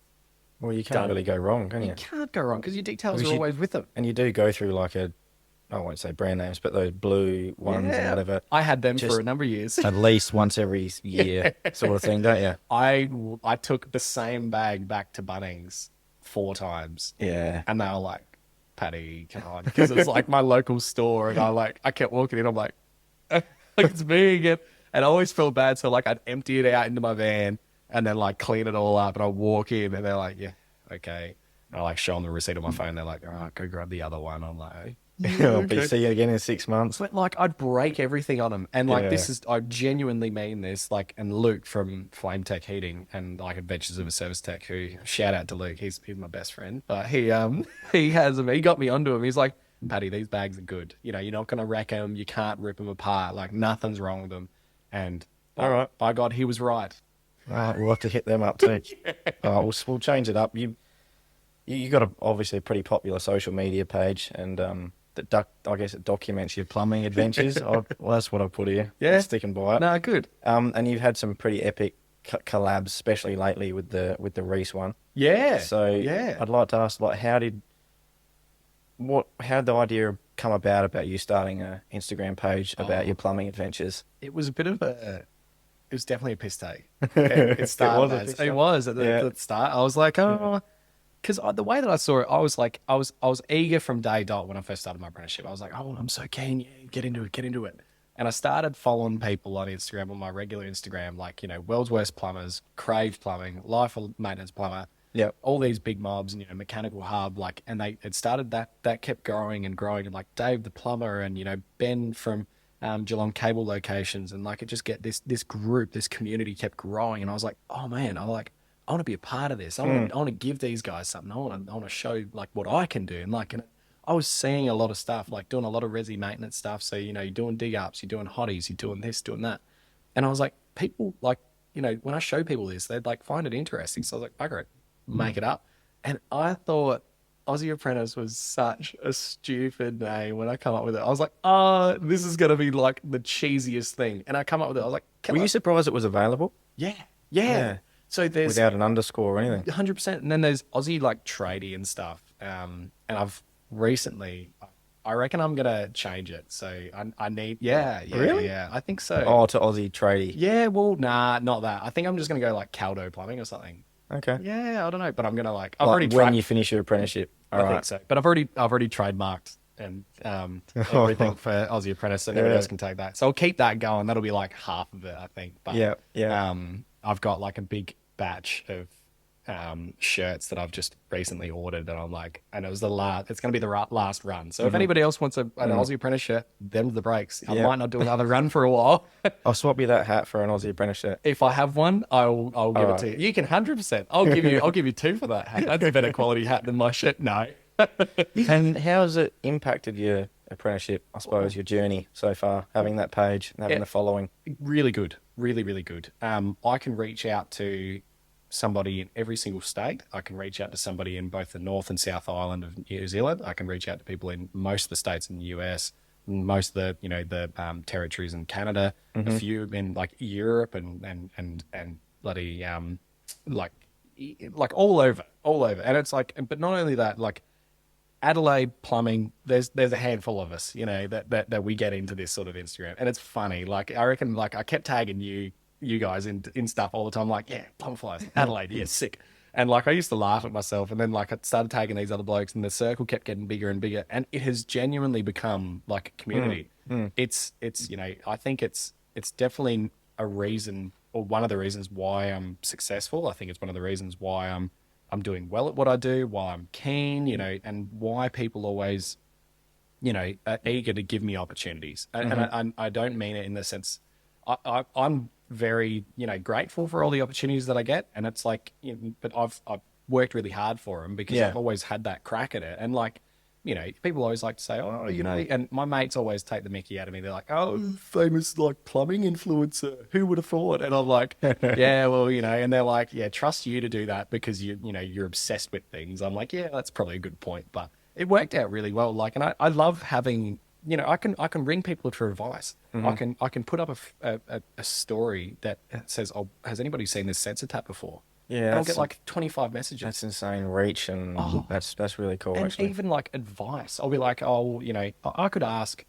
Well, you can't really go wrong, can you? You can't go wrong because your details Because are you- always with them. And you do go through like I won't say brand names, but those blue ones and whatever. I had them Just- for a number of years. At least once every year sort of thing, don't you? I took the same bag back to Bunnings 4 times. Yeah. And they were like, Paddy, come on. Because it's like my local store. And I kept walking in. I'm like it's me again. And I always felt bad. So like I'd empty it out into my van and then like clean it all up. And I walk in and they're like, yeah, okay. And I like show them the receipt on my phone. They're like, all right, go grab the other one. I'm like, I'll be see you again in 6 months. but like I'd break everything on them, and like Yeah. I genuinely mean this. Like, and Luke from Flame Tech Heating and like Adventures of a Service Tech, who shout out to Luke, he's my best friend. But he got me onto him. He's like, Paddy, these bags are good. You're not gonna wreck them. You can't rip them apart. Like nothing's wrong with them. And All right. by God, he was right. All right, we'll have to hit them up too. All right, we'll change it up. You got obviously a pretty popular social media page, and I guess it documents your plumbing adventures. Well, that's what I put here. Yeah. Sticking by it. No, good. And you've had some pretty epic collabs, especially lately with the Reese one. Yeah. So yeah. I'd like to ask, like, how did the idea come about you starting a Instagram page about your plumbing adventures? It was it was definitely a piss take. It started was a as- piss it take? was at the start. I was like, because the way that I saw it, I was like, I was eager from day dot when I first started my apprenticeship. I was like, oh, I'm so keen, yeah, get into it. And I started following people on Instagram, on my regular Instagram, like, World's Worst Plumbers, Crave Plumbing, Life of Maintenance Plumber, Yep. all these big mobs, and, Mechanical Hub, like, and it started that kept growing and growing, and like Dave the Plumber and, Ben from Geelong Cable Locations, and like it just get this group, this community kept growing, and I was like, oh man, I want to be a part of this. I want to give these guys something. I want to show like what I can do, and I was seeing a lot of stuff, like doing a lot of resi maintenance stuff. So you're doing dig ups, you're doing hotties, you're doing this, doing that, and I was like, people like when I show people this, they'd like find it interesting. So I was like, bugger it, make it up, and I thought Aussie Apprentice was such a stupid name when I come up with it. I was like, this is going to be like the cheesiest thing. And I come up with it. I was like, Were you surprised it was available? Yeah. So there's Without an underscore or anything? 100%. And then there's Aussie like tradie and stuff. And I've recently, I reckon I'm gonna change it. So I need, yeah, Really? yeah. I think so. Oh, to Aussie tradie. Yeah, well, nah, not that. I think I'm just gonna go like Caldow plumbing or something. Okay. Yeah, I don't know, but I'm gonna like I've Like already when tried. you finish your apprenticeship. All I right. think so, but I've already trademarked and everything for Aussie Apprentice, and everyone else can take that. So I'll keep that going. That'll be like half of it, I think. But Yeah, yeah. I've got like a big batch of shirts that I've just recently ordered, and I'm like, and it was the last. It's going to be the last run. So if anybody else wants an Aussie Apprentice shirt, them's the breaks. I might not do another run for a while. I'll swap you that hat for an Aussie Apprentice shirt. If I have one, I'll give it to you. You can 100%. I'll give you two for that hat. That's a better quality hat than my shirt. No. And how has it impacted your apprenticeship, I suppose, your journey so far, having that page and having the following? Really good. Really, really good. I can reach out to somebody in every single state. I can reach out to somebody in both the North and South Island of New Zealand. I can reach out to people in most of the states in the US, most of the territories in Canada, a few in like Europe and bloody like all over. And it's like, but not only that, like Adelaide plumbing, there's a handful of us, that we get into this sort of Instagram, and it's funny. Like I reckon, like I kept tagging you guys in stuff all the time. Like, yeah, Plumbify, Adelaide, yeah, sick. And like I used to laugh at myself, and then like I started tagging these other blokes, and the circle kept getting bigger and bigger, and it has genuinely become like a community. It's I think it's definitely a reason, or one of the reasons why I'm successful. I think it's one of the reasons why I'm doing well at what I do, why I'm keen, and why people always, are eager to give me opportunities. And I don't mean it in the sense, I'm very, grateful for all the opportunities that I get. And it's like, but I've worked really hard for them because I've always had that crack at it. And like, people always like to say, oh, and my mates always take the mickey out of me. They're like, oh, famous like plumbing influencer. Who would have thought? And I'm like, yeah, well, and they're like, yeah, trust you to do that because you're obsessed with things. I'm like, yeah, that's probably a good point, but it worked out really well. Like, and I love having, I can ring people for advice. I can put up a story that says, oh, has anybody seen this sensor tap before? Yeah, and I'll get like 25 messages. That's insane reach, and that's really cool. And actually, even like advice, I'll be like, oh, I could ask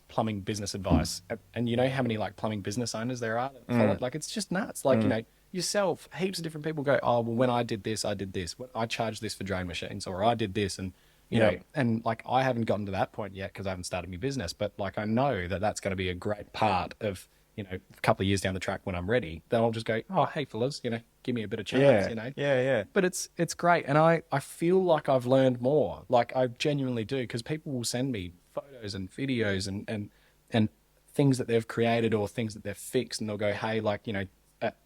plumbing business advice, and you know how many like plumbing business owners there are? Like it's just nuts. Like yourself, heaps of different people go, oh, well, when I did this, I did this. I charged this for drain machines, or I did this, and you know, and like I haven't gotten to that point yet because I haven't started my business, but like I know that that's going to be a great part of. A couple of years down the track when I'm ready, then I'll just go, oh, hey, fellas, give me a bit of chance, Yeah. But it's great. And I feel like I've learned more. Like I genuinely do, because people will send me photos and videos and things that they've created or things that they've fixed. And they'll go, hey, like,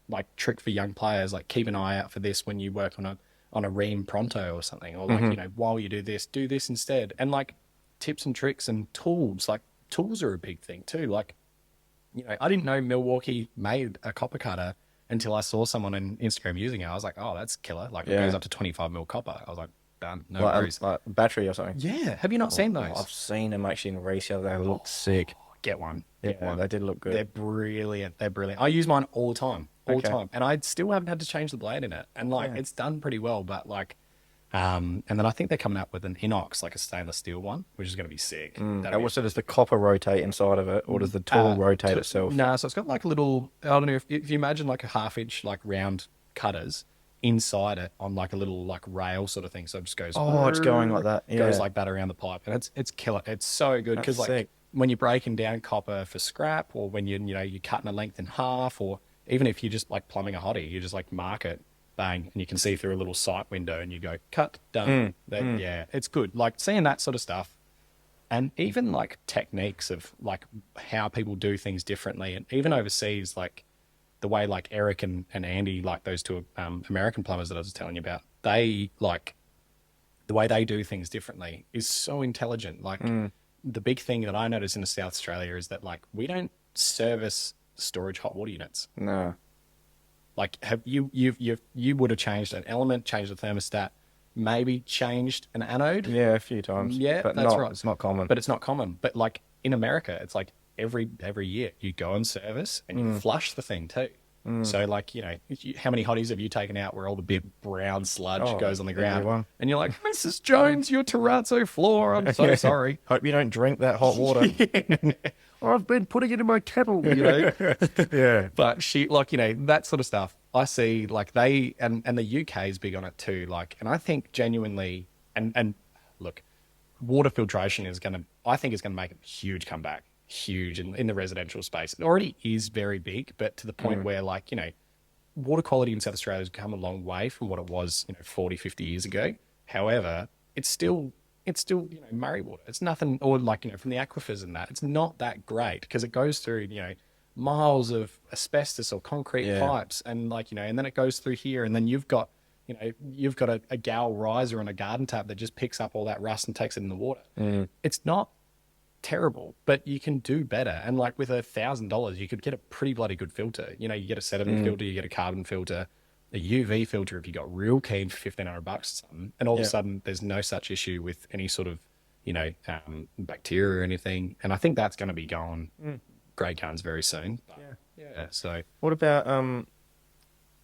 like trick for young players, like keep an eye out for this when you work on a ream pronto or something. Or like, while you do this instead. And like tips and tricks and tools, like tools are a big thing too. Like, I didn't know Milwaukee made a copper cutter until I saw someone on Instagram using it. I was like, oh, that's killer. Like, it goes up to 25 mil copper. I was like, done. No worries. Like battery or something. Yeah. Have you not seen those? I've seen them actually in race the other day. They look sick. Get one. Yeah, they did look good. They're brilliant. I use mine all the time. And I still haven't had to change the blade in it. And like, it's done pretty well, but like, and then I think they're coming up with an inox, like a stainless steel one, which is going to be sick. So does the copper rotate inside of it, or does the tool rotate itself? No, so it's got like a little, I don't know, if you imagine like a 1/2 inch, like round cutters inside it on like a little like rail sort of thing. So it just goes. Oh, it's going like that. Yeah. Goes like that around the pipe. And it's killer. It's so good because like sick. When you're breaking down copper for scrap, or when you're cutting a length in half, or even if you're just like plumbing a hottie, you just like mark it. Bang, and you can see through a little sight window and you go, cut, done. Yeah, it's good. Like seeing that sort of stuff, and even like techniques of like how people do things differently, and even overseas, like the way like Eric and Andy, like those two American plumbers that I was telling you about, they like the way they do things differently is so intelligent. Like the big thing that I notice in South Australia is that like we don't service storage hot water units. No. Like have you would have changed an element, changed the thermostat, maybe changed an anode? Yeah, a few times. Yeah, but that's right. It's not common. But it's not common. But like in America, it's like every year you go and service and you flush the thing too. So like, how many hotties have you taken out where all the big brown sludge goes on the ground? Everyone. And you're like, Mrs. Jones, your terrazzo floor. I'm so sorry. Hope you don't drink that hot water. I've been putting it in my kettle, Yeah. But she, like, that sort of stuff. I see, like, and the UK is big on it too. Like, and I think genuinely, and look, water filtration I think is going to make a huge comeback, huge in the residential space. It already is very big, but to the point where, like, water quality in South Australia has come a long way from what it was, 40, 50 years ago. However, it's still, Murray water. It's nothing, or like, from the aquifers and that, it's not that great because it goes through, miles of asbestos or concrete pipes and like, and then it goes through here and then you've got a gal riser on a garden tap that just picks up all that rust and takes it in the water. It's not terrible, but you can do better. And like with $1,000, you could get a pretty bloody good filter. You get a sediment filter, you get a carbon filter, a UV filter if you got real keen for $1,500 or something. And all of a sudden, there's no such issue with any sort of, bacteria or anything. And I think that's going to be going great guns very soon. But, so what about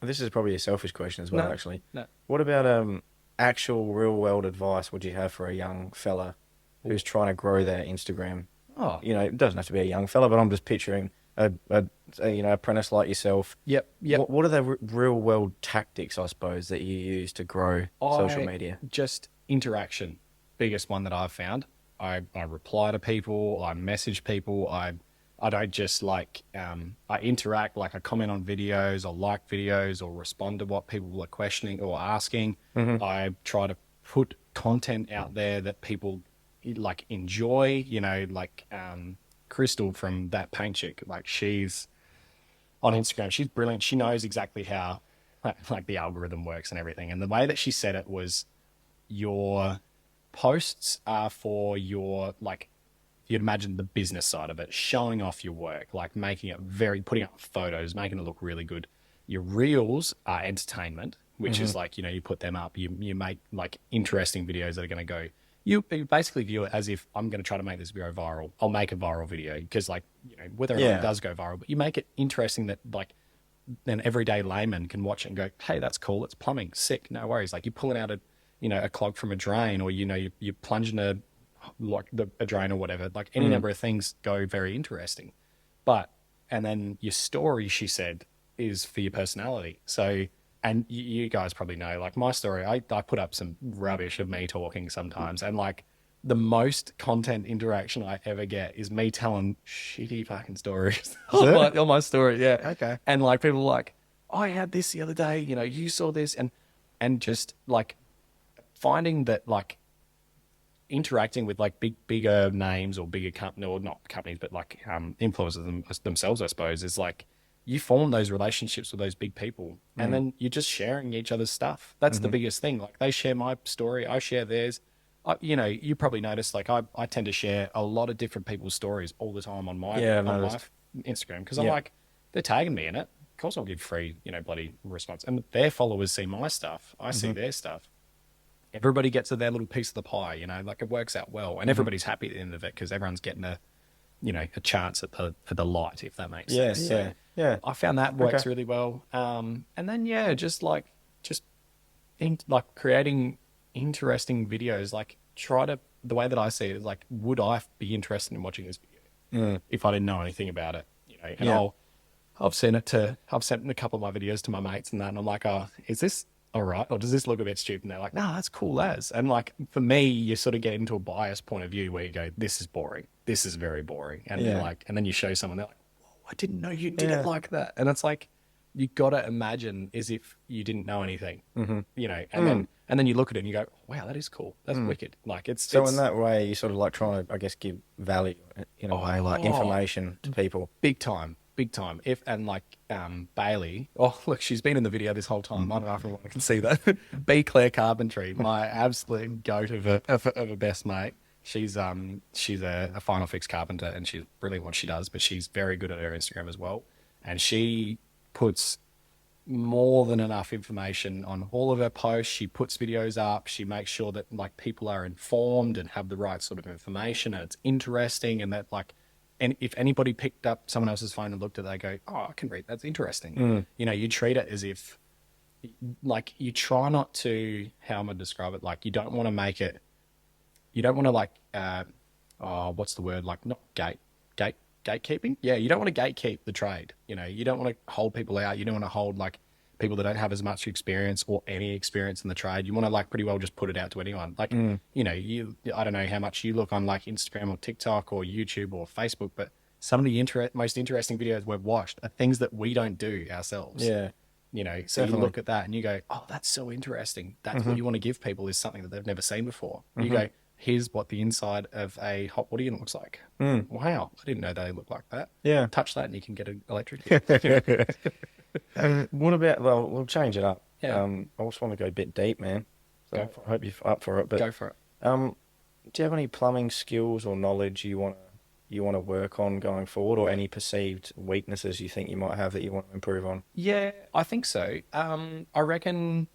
this is probably a selfish question as well, actually. No. What about actual real world advice would you have for a young fella who's trying to grow their Instagram? Oh, it doesn't have to be a young fella, but I'm just picturing a apprentice like yourself. Yep. What are the real world tactics, I suppose, that you use to grow social media? Just interaction, biggest one that I've found. I reply to people, I message people, I don't just like, I interact, like I comment on videos or like videos or respond to what people are questioning or asking. I try to put content out there that people like enjoy, like Crystal from That Paint Chick, like she's on Instagram, she's brilliant. She knows exactly how like the algorithm works and everything. And the way that she said it was, your posts are for your, like, you'd imagine the business side of it, showing off your work, like making it putting up photos, making it look really good. Your reels are entertainment, which is like, you put them up, you make like interesting videos that are going to go, you basically view it as if I'm going to try to make this video viral. I'll make a viral video because like, whether or not it does go viral, but you make it interesting that like an everyday layman can watch it and go, hey, that's cool. It's plumbing. Sick. No worries. Like you're pulling out a clog from a drain, or, you're plunging a drain or whatever. Like any number of things go very interesting. And then your story, she said, is for your personality. So, and you guys probably know, like my story, I put up some rubbish of me talking sometimes. And like the most content interaction I ever get is me telling shitty fucking stories on my story. Yeah. Okay. And like people are like, I had this the other day, you saw this, and just like finding that like interacting with like bigger names or bigger company, or not companies, but like influencers themselves, I suppose, is like you form those relationships with those big people, and then you're just sharing each other's stuff. That's the biggest thing. Like they share my story, I share theirs. You probably noticed, like I tend to share a lot of different people's stories all the time on my Instagram, because I'm like, they're tagging me in it. Of course I'll give free, bloody response. And their followers see my stuff. I see their stuff. Everybody gets their little piece of the pie, like it works out well, and everybody's happy at the end of it because everyone's getting a chance at the light, if that makes sense. Yeah. I found that works really well. And then creating interesting videos. Like the way that I see it is like, would I be interested in watching this video if I didn't know anything about it? And I've sent a couple of my videos to my mates and that, and I'm like, oh, is this all right, or does this look a bit stupid? And they're like, no, that's cool as. And like for me, you sort of get into a biased point of view where you go, this is boring, this is very boring, and and then you show someone, they're like, whoa, I didn't know you did it like that. And it's like, you gotta imagine as if you didn't know anything, and then you look at it and you go, wow, that is cool, that's wicked. Like it's in that way, you sort of like trying to, I guess, give value in a way, like information to people. Big time. Bailey, look, she's been in the video this whole time. I don't know if everyone can see that. B. Claire Carpentry, my absolute goat of a best mate. She's a final fix carpenter, and she's brilliant what she does, but she's very good at her Instagram as well. And she puts more than enough information on all of her posts. She puts videos up. She makes sure that like people are informed and have the right sort of information, and it's interesting, and that like and if anybody picked up someone else's phone and looked at it, they go, oh, I can read. That's interesting. You know, you treat it as if, like, you try not to, how am I describe it? Like, you don't want to make it, you don't want to like, what's the word? Like, not gatekeeping. Yeah. You don't want to gatekeep the trade. You know, you don't want to hold people out. You don't want to hold like people that don't have as much experience or any experience in the trade. You want to like pretty well just put it out to anyone. Like, you know, I don't know how much you look on like Instagram or TikTok or YouTube or Facebook, but some of the most interesting videos we've watched are things that we don't do ourselves. Yeah. You know, so you look at that and you go, oh, that's so interesting. That's what you want to give people, is something that they've never seen before. You go, here's what the inside of a hot water unit looks like. Wow, I didn't know they look like that. Yeah. Touch that and you can get an electric. What about, well, we'll change it up. Yeah. I just want to go a bit deep, man. So Go for it. I hope you're up for it. But Go for it. do you have any plumbing skills or knowledge you want to work on going forward, or any perceived weaknesses you think you might have that you want to improve on? Yeah, I think so. I reckon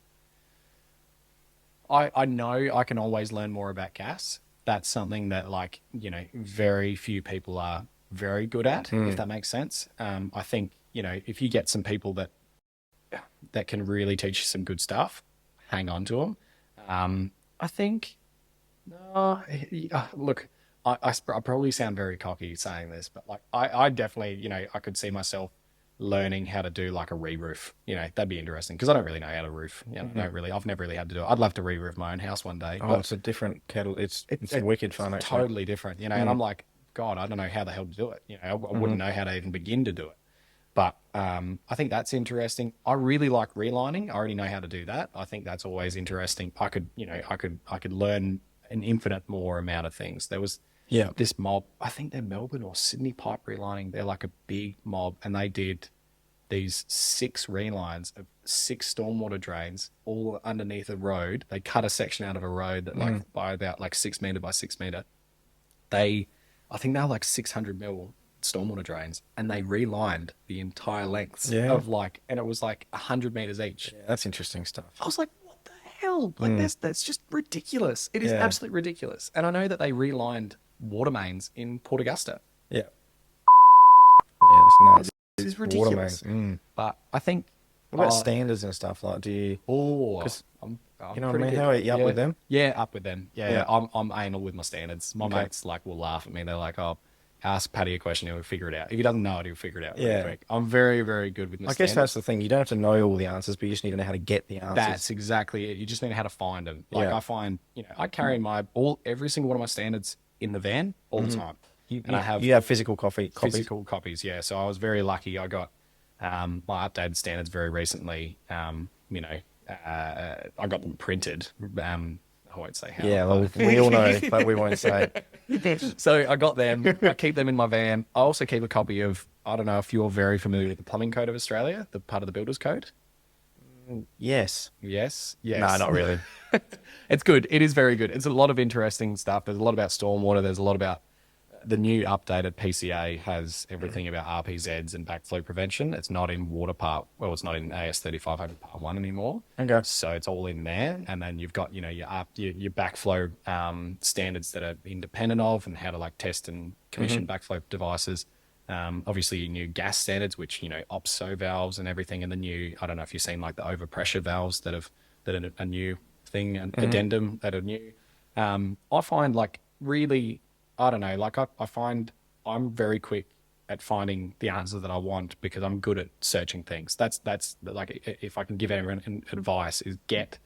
I know I can always learn more about gas. That's something that, like, you know, very few people are very good at, if that makes sense. I think, you know, if you get some people that can really teach you some good stuff, hang on to them. I think, look, I probably sound very cocky saying this, but like I definitely, you know, I could see myself learning how to do like a re-roof. You know, that'd be interesting because I don't really know how to roof. You know, I've never really had to do it. I'd love to re-roof my own house one day. Oh, it's a different kettle. It's wicked fun, actually. Totally different, you know. And I'm like, God, I don't know how the hell to do it. You know, I wouldn't know how to even begin to do it. But I think that's interesting. I really like relining. I already know how to do that. I think that's always interesting. I could learn an infinite more amount of things. There was this mob, I think they're Melbourne or Sydney pipe relining. They're like a big mob, and they did these 6 relines of 6 stormwater drains all underneath a road. They cut a section out of a road that like by about like 6 meter by 6 meter. I think they were like 600 mil stormwater drains, and they relined the entire lengths of like, and it was like 100 meters each. Yeah, that's interesting stuff. I was like, what the hell? Like that's just ridiculous. It is absolutely ridiculous. And I know that they relined water mains in Port Augusta. Yeah. Yeah, it's nuts. This is ridiculous. But I think, what about standards and stuff? Like, do you? Oh, you know what I mean? How are you up with them? Yeah, up with them. Yeah. I'm anal with my standards. My mates like will laugh at me. They're like, oh, ask Paddy a question, he'll figure it out. If he doesn't know it, he'll figure it out really quick. I'm very, very good with my standards. I guess that's the thing. You don't have to know all the answers, but you just need to know how to get the answers. That's exactly it. You just need to know how to find them. Like I find, you know, I carry every single one of my standards in the van all the time. You have physical copies. Physical copies, yeah. So I was very lucky. I got my updated standards very recently. You know, I got them printed. I won't say how. Yeah, well, we all know, but we won't say. So I got them. I keep them in my van. I also keep a copy of, I don't know if you're very familiar with the Plumbing Code of Australia, the part of the Builders Code. Yes. Yes. No, not really. It's good. It is very good. It's a lot of interesting stuff. There's a lot about stormwater. There's a lot about the new updated PCA has everything about RPZs and backflow prevention. It's not in water part. Well, it's not in AS 3500 part 1 anymore. Okay. So it's all in there. And then you've got, you know, your backflow standards that are independent of, and how to like test and commission backflow devices. Obviously your new gas standards, which, you know, OPSO valves and everything, and the new, I don't know if you've seen like the overpressure valves that are a new thing, an addendum that are new. I find like really, I don't know, like I find I'm very quick at finding the answer that I want because I'm good at searching things. That's like, if I can give everyone advice, is get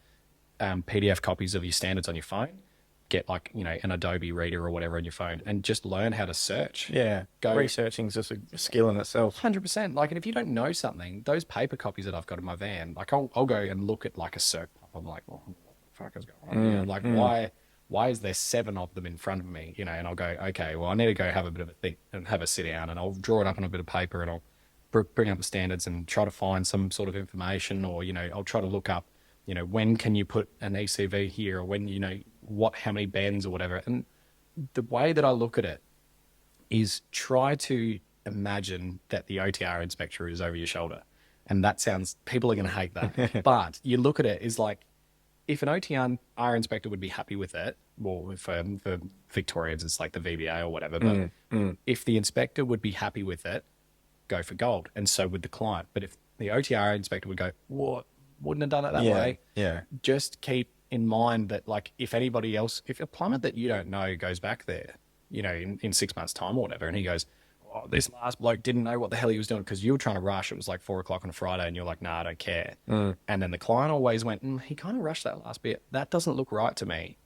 PDF copies of your standards on your phone. Get like, you know, an Adobe reader or whatever on your phone, and just learn how to search. Yeah. Researching is just a skill in itself. 100%. Like, and if you don't know something, those paper copies that I've got in my van, like I'll go and look at like a circ. I'm like, well, what the fuck is going on here? Like, why is there 7 of them in front of me? You know, and I'll go, okay, well, I need to go have a bit of a think and have a sit down, and I'll draw it up on a bit of paper, and I'll bring up the standards and try to find some sort of information, or, you know, I'll try to look up, you know, when can you put an ECV here, or when, you know, how many bends or whatever. And the way that I look at it is try to imagine that the OTR inspector is over your shoulder. And that sounds, people are going to hate that. But you look at it is like, if an OTR inspector would be happy with it, well, for Victorians, it's like the VBA or whatever, but if the inspector would be happy with it, go for gold. And so would the client. But if the OTR inspector would go, what? Wouldn't have done it that way. Yeah. Just keep in mind that, like, if anybody else, if a plumber that you don't know goes back there, you know, in 6 months' time or whatever, and he goes, oh, this last bloke didn't know what the hell he was doing because you were trying to rush. It was like 4 o'clock on a Friday, and you're like, nah, I don't care. And then the client always went, he kind of rushed that last bit. That doesn't look right to me.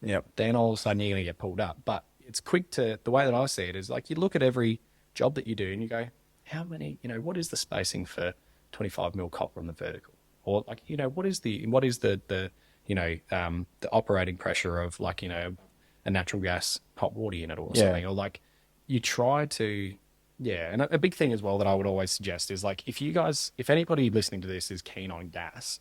Yep. Then all of a sudden you're going to get pulled up. But it's quick to, the way that I see it is like, you look at every job that you do and you go, how many, you know, what is the spacing for 25 mil copper on the vertical? Or like, you know, what is the you know, the operating pressure of, like, you know, a natural gas hot water unit or something, or like, you try to, and a big thing as well that I would always suggest is, like, if anybody listening to this is keen on gas,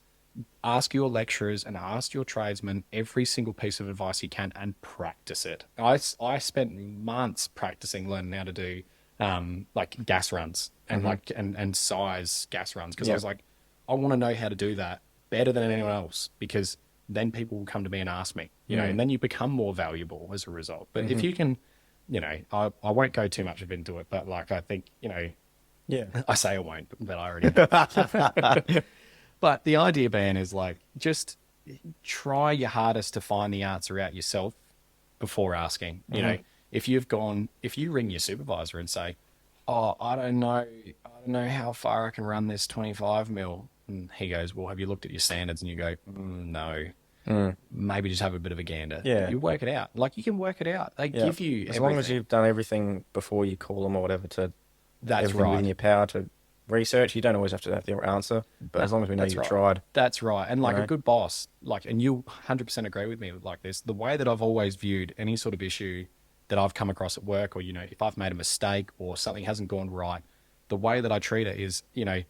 ask your lecturers and ask your tradesmen every single piece of advice you can and practice it. I spent months practicing learning how to do like gas runs and and size gas runs, because I was like, I want to know how to do that better than anyone else, because then people will come to me and ask me, you know, and then you become more valuable as a result. But if you can, you know, I won't go too much into it, but like, I think, you know, I say I won't, but I already have. But the idea, Ben, is like, just try your hardest to find the answer out yourself before asking. You know, if you ring your supervisor and say, oh, I don't know how far I can run this 25 mil. And he goes, well, have you looked at your standards? And you go, no. Maybe just have a bit of a gander. Yeah. You work it out. Like, you can work it out. They give you as long as you've done everything before you call them or whatever to That's everything right. within your power to research. You don't always have to have the answer, but as long as we know you've tried. That's right. And like a good boss, like, and you 100% agree with me like this, the way that I've always viewed any sort of issue that I've come across at work, or, you know, if I've made a mistake or something hasn't gone right, the way that I treat it is, you know,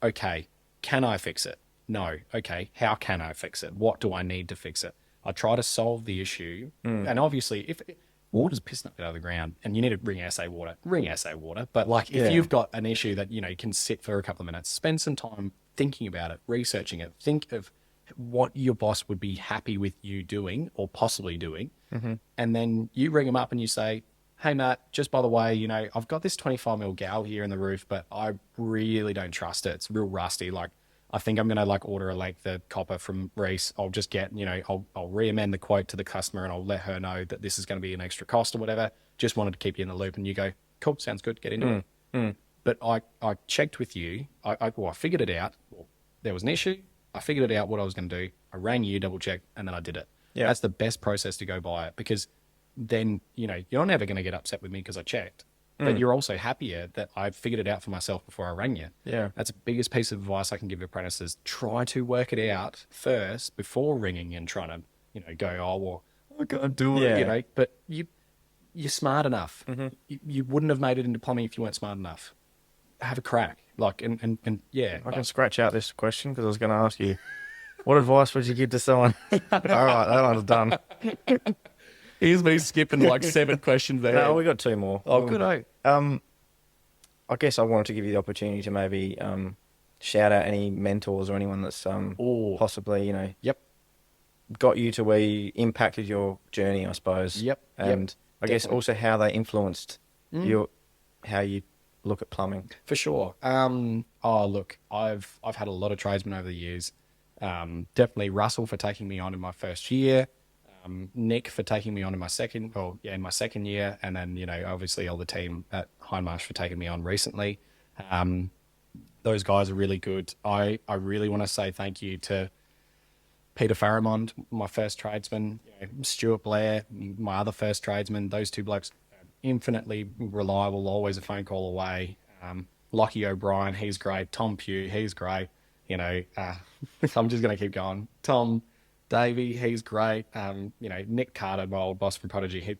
okay, can I fix it? No. Okay, how can I fix it? What do I need to fix it? I try to solve the issue. And obviously, if water's pissing up out of the ground and you need to ring SA water. But like, if you've got an issue that, you know, can sit for a couple of minutes, spend some time thinking about it, researching it, think of what your boss would be happy with you doing or possibly doing. And then you ring them up and you say, hey, Matt, just by the way, you know, I've got this 25 mil gal here in the roof, but I really don't trust it. It's real rusty. Like, I think I'm going to like order a length of copper from Reese. I'll just get, you know, I'll re-amend the quote to the customer and I'll let her know that this is going to be an extra cost or whatever. Just wanted to keep you in the loop. And you go, cool, sounds good, get into it. But I checked with you. I figured it out. Well, there was an issue. I figured it out what I was going to do. I rang you, double checked, and then I did it. Yeah. That's the best process to go by it, because then, you know, you're never going to get upset with me because I checked. But you're also happier that I figured it out for myself before I rang you. Yeah. That's the biggest piece of advice I can give apprentices. Try to work it out first before ringing and trying to, you know, go, oh, well, I can't do it, you know. But you're smart enough. You wouldn't have made it into plumbing if you weren't smart enough. Have a crack. Like, and I can scratch out this question because I was going to ask you, what advice would you give to someone? All right, that one's done. Here's me skipping like 7 questions there. No, we got 2 more. Oh, good. I guess I wanted to give you the opportunity to maybe shout out any mentors or anyone that's possibly, you know, got you to where you impacted your journey, I suppose. And I guess also how they influenced how you look at plumbing. For sure. Look, I've had a lot of tradesmen over the years. Definitely Russell for taking me on in my first year. Nick for taking me on in my second year, and then, you know, obviously all the team at Hindmarsh for taking me on recently. Those guys are really good. I really want to say thank you to Peter Faramond, my first tradesman, you know, Stuart Blair, my other first tradesman. Those 2 blokes, infinitely reliable, always a phone call away. Lockie O'Brien, he's great. Tom Pugh, he's great. You know, I'm just going to keep going. Tom Davey, he's great. You know, Nick Carter, my old boss from Prodigy, he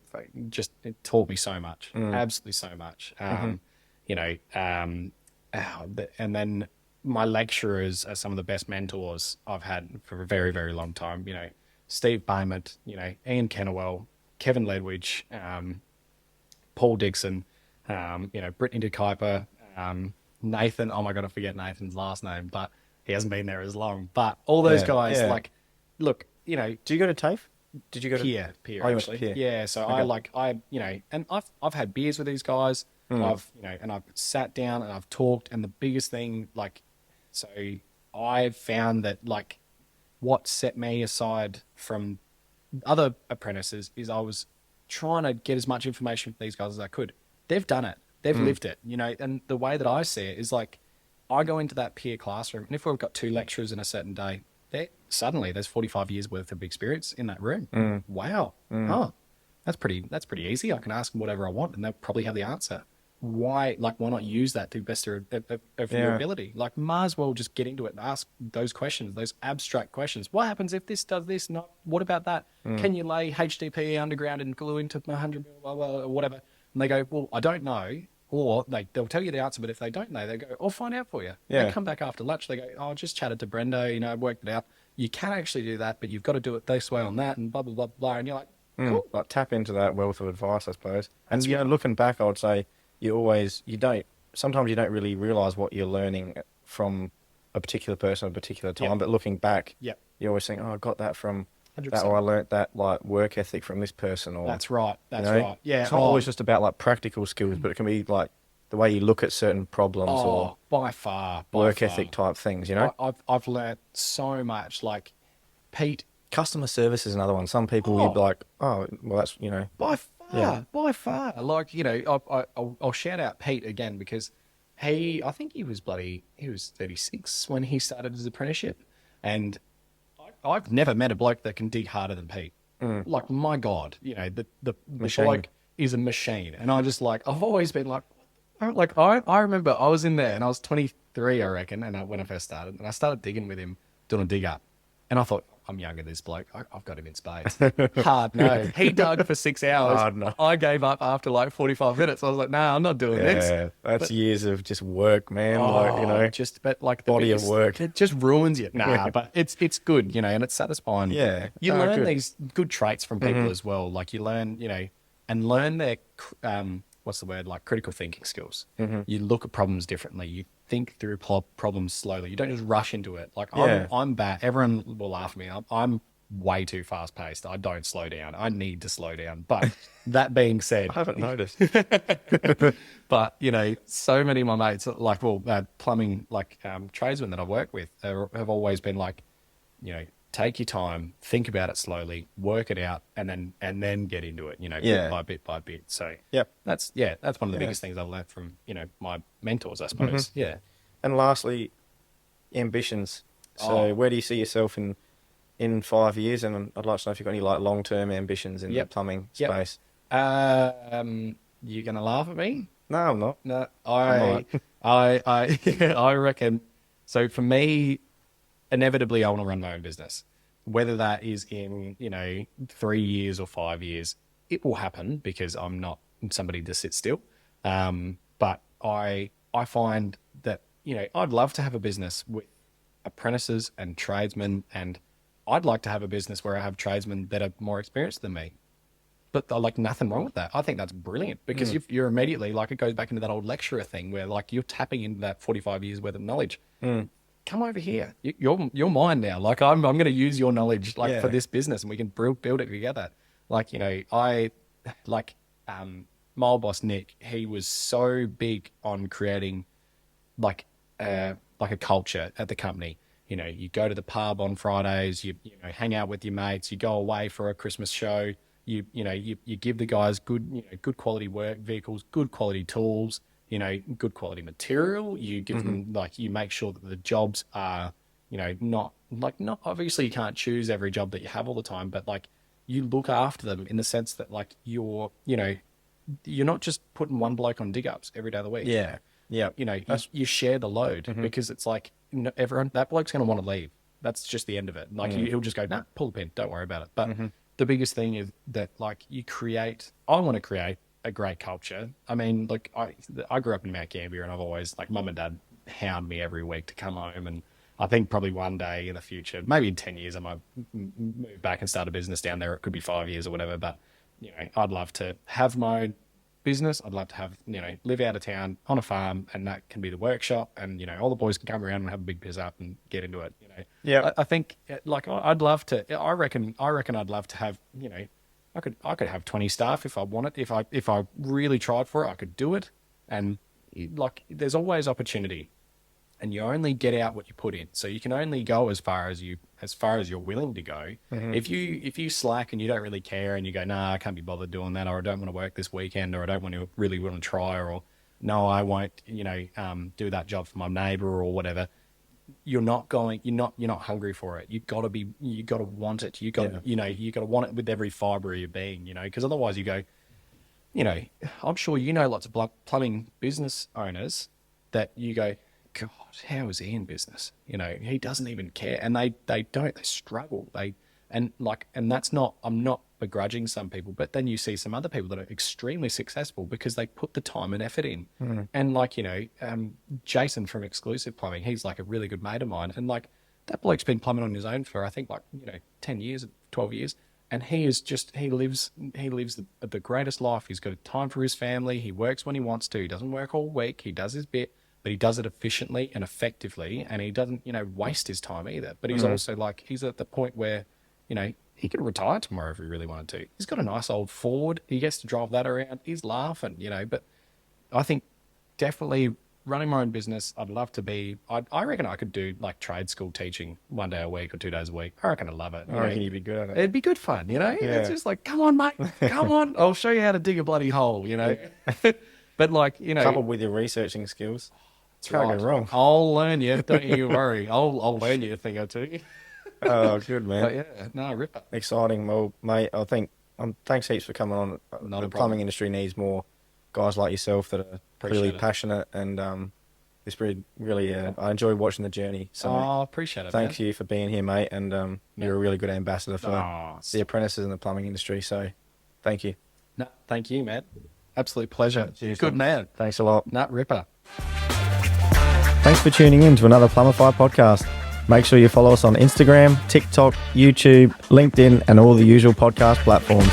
just taught me so much, absolutely so much. You know, and then my lecturers are some of the best mentors I've had for a very, very long time. You know, Steve Baymont, you know, Ian Kennewell, Kevin Ledwidge, Paul Dixon, you know, Brittany DeKuyper, Nathan. Oh my God, I forget Nathan's last name, but he hasn't been there as long. But all those guys, like, look, you know, Do you go to TAFE? Did you go to peer Oh, you went to actually. peer. Yeah. So you know, and I've had beers with these guys. You know, and I've sat down and I've talked. And the biggest thing, like, so I've found that like what set me aside from other apprentices is I was trying to get as much information from these guys as I could. They've done it. They've lived it, you know, and the way that I see it is like I go into that peer classroom and if we've got 2 lecturers in a certain day, suddenly there's 45 years worth of experience in that room. Wow. Oh, that's pretty easy. I can ask them whatever I want and they'll probably have the answer. Why not use that to the best of your ability? Like, might as well just get into it and ask those questions, those abstract questions. What happens if this does this? Not what about that? Can you lay HDPE underground and glue into 100 mil, blah, blah, or whatever? And they go, well, I don't know. Or they'll tell you the answer, but if they don't know, they go, I'll find out for you. Yeah. They come back after lunch. They go, oh, I just chatted to Brendo, you know, worked it out. You can actually do that, but you've got to do it this way on that and blah, blah, blah, blah. And you're like, cool. Like tap into that wealth of advice, I suppose. And you know, looking back, I would say sometimes you don't really realize what you're learning from a particular person at a particular time. But looking back, you always think, oh, I got that from 100%. That, or I learnt that like work ethic from this person. Or that's right. That's right. Yeah. It's not always just about like practical skills, but it can be like the way you look at certain problems or by far work ethic type things. You know, I've learnt so much. Like Pete, customer service is another one. Some people you'd be like, oh, well, that's, you know, by far. Like, you know, I'll shout out Pete again because I think he was 36 when he started his apprenticeship, and I've never met a bloke that can dig harder than Pete. Like, my God, you know, the bloke is a machine. And I've always been like, I remember I was in there and I was 23, I reckon, and when I first started, and I started digging with him, doing a dig up. And I thought, I'm younger than this bloke. I've got him in spades. Hard no. He dug for 6 hours. Hard no. I gave up after like 45 minutes. I was like, no, I'm not doing this. Yeah, that's years of just work, man. Like, you know, but like the body of work. It just ruins you. But it's good, you know, and it's satisfying. Yeah. You learn these good traits from people as well. Like you learn, you know, and learn their, like critical thinking skills. You look at problems differently. You think through problems slowly. You don't just rush into it. Like I'm bad. Everyone will laugh at me. I'm way too fast paced. I don't slow down. I need to slow down. But that being said, I haven't noticed. But you know, so many of my mates, like plumbing, tradesmen that I've worked with, have always been like, you know, take your time, think about it slowly, work it out, and then get into it. You know, bit by bit. So that's one of the biggest things I've learned from, you know, my mentors, I suppose. Yeah. And lastly, ambitions. So where do you see yourself in 5 years? And I'd like to know if you've got any like long-term ambitions in the plumbing space. You're gonna laugh at me? No, I'm not. No, I reckon. So for me, inevitably, I want to run my own business. Whether that is in, you know, 3 years or 5 years, it will happen because I'm not somebody to sit still. But I find that, you know, I'd love to have a business with apprentices and tradesmen, and I'd like to have a business where I have tradesmen that are more experienced than me. But like nothing wrong with that. I think that's brilliant because you're immediately, like, it goes back into that old lecturer thing where like you're tapping into that 45 years worth of knowledge. Come over here. You're mine now. Like I'm going to use your knowledge for this business, and we can build it together. Like, you know, my old boss Nick, he was so big on creating like a culture at the company. You know, you go to the pub on Fridays, you know, hang out with your mates, you go away for a Christmas show. You give the guys good quality work vehicles, good quality tools, you know, good quality material. You give them, like, you make sure that the jobs are, you know, not obviously you can't choose every job that you have all the time, but like you look after them in the sense that like you're not just putting one bloke on dig ups every day of the week. Yeah. Yeah. You know, you share the load because it's like, you know, that bloke's going to want to leave. That's just the end of it. Like he'll just go, nah, pull the pin. Don't worry about it. But the biggest thing is that like I want to create a great culture. I mean, like I grew up in Mount Gambier, and I've always, like, mum and dad hound me every week to come home. And I think probably one day in the future, maybe in 10 years, I might move back and start a business down there. It could be 5 years or whatever. But, you know, I'd love to have my own business. I'd love to have, live out of town on a farm, and that can be the workshop, and, all the boys can come around and have a big piss up and get into it, Yeah. I think, like, I'd love to, I reckon I'd love to have, I could have 20 staff if I wanted. If I really tried for it, I could do it. And like, there's always opportunity, and you only get out what you put in. So you can only go as far as you're willing to go. Mm-hmm. If you slack and you don't really care, and you go, nah, I can't be bothered doing that, or I don't want to work this weekend, or I don't want to try, or no, I won't, do that job for my neighbor or whatever. You're not hungry for it. You got to want it. You got to want it with every fiber of your being, because otherwise you go, I'm sure lots of plumbing business owners that you go, God, how is he in business? He doesn't even care. And they struggle. And that's not, I'm not begrudging some people, but then you see some other people that are extremely successful because they put the time and effort in. Mm. And Jason from Exclusive Plumbing, he's like a really good mate of mine. And like, that bloke's been plumbing on his own for, I think, 10 years, 12 years. And he lives the greatest life. He's got time for his family. He works when he wants to. He doesn't work all week. He does his bit, but he does it efficiently and effectively. And he doesn't, waste his time either. But he's also like, he's at the point where, he could retire tomorrow if he really wanted to. He's got a nice old Ford. He gets to drive that around. He's laughing, but I think definitely running my own business, I'd love to be, I reckon I could do like trade school teaching 1 day a week or 2 days a week. I reckon I'd love it. I reckon you'd be good at it. It'd be good fun, It's just like, come on, mate, come on. I'll show you how to dig a bloody hole, But like, coupled with your researching skills, can't go wrong. I'll learn you. Don't you worry. I'll learn you a thing or two. Oh, good, man. But yeah, no, ripper. Exciting. Well, mate, I think thanks heaps for coming on. The plumbing industry needs more guys like yourself that are really passionate, and it's really I enjoy watching the journey. So appreciate it. Thanks you for being here, mate, and you're a really good ambassador for the apprentices in the plumbing industry. So thank you. No, thank you, man. Absolute pleasure. Cheers, good man. Thanks a lot. Nut ripper. Thanks for tuning in to another Plumbify podcast. Make sure you follow us on Instagram, TikTok, YouTube, LinkedIn, and all the usual podcast platforms.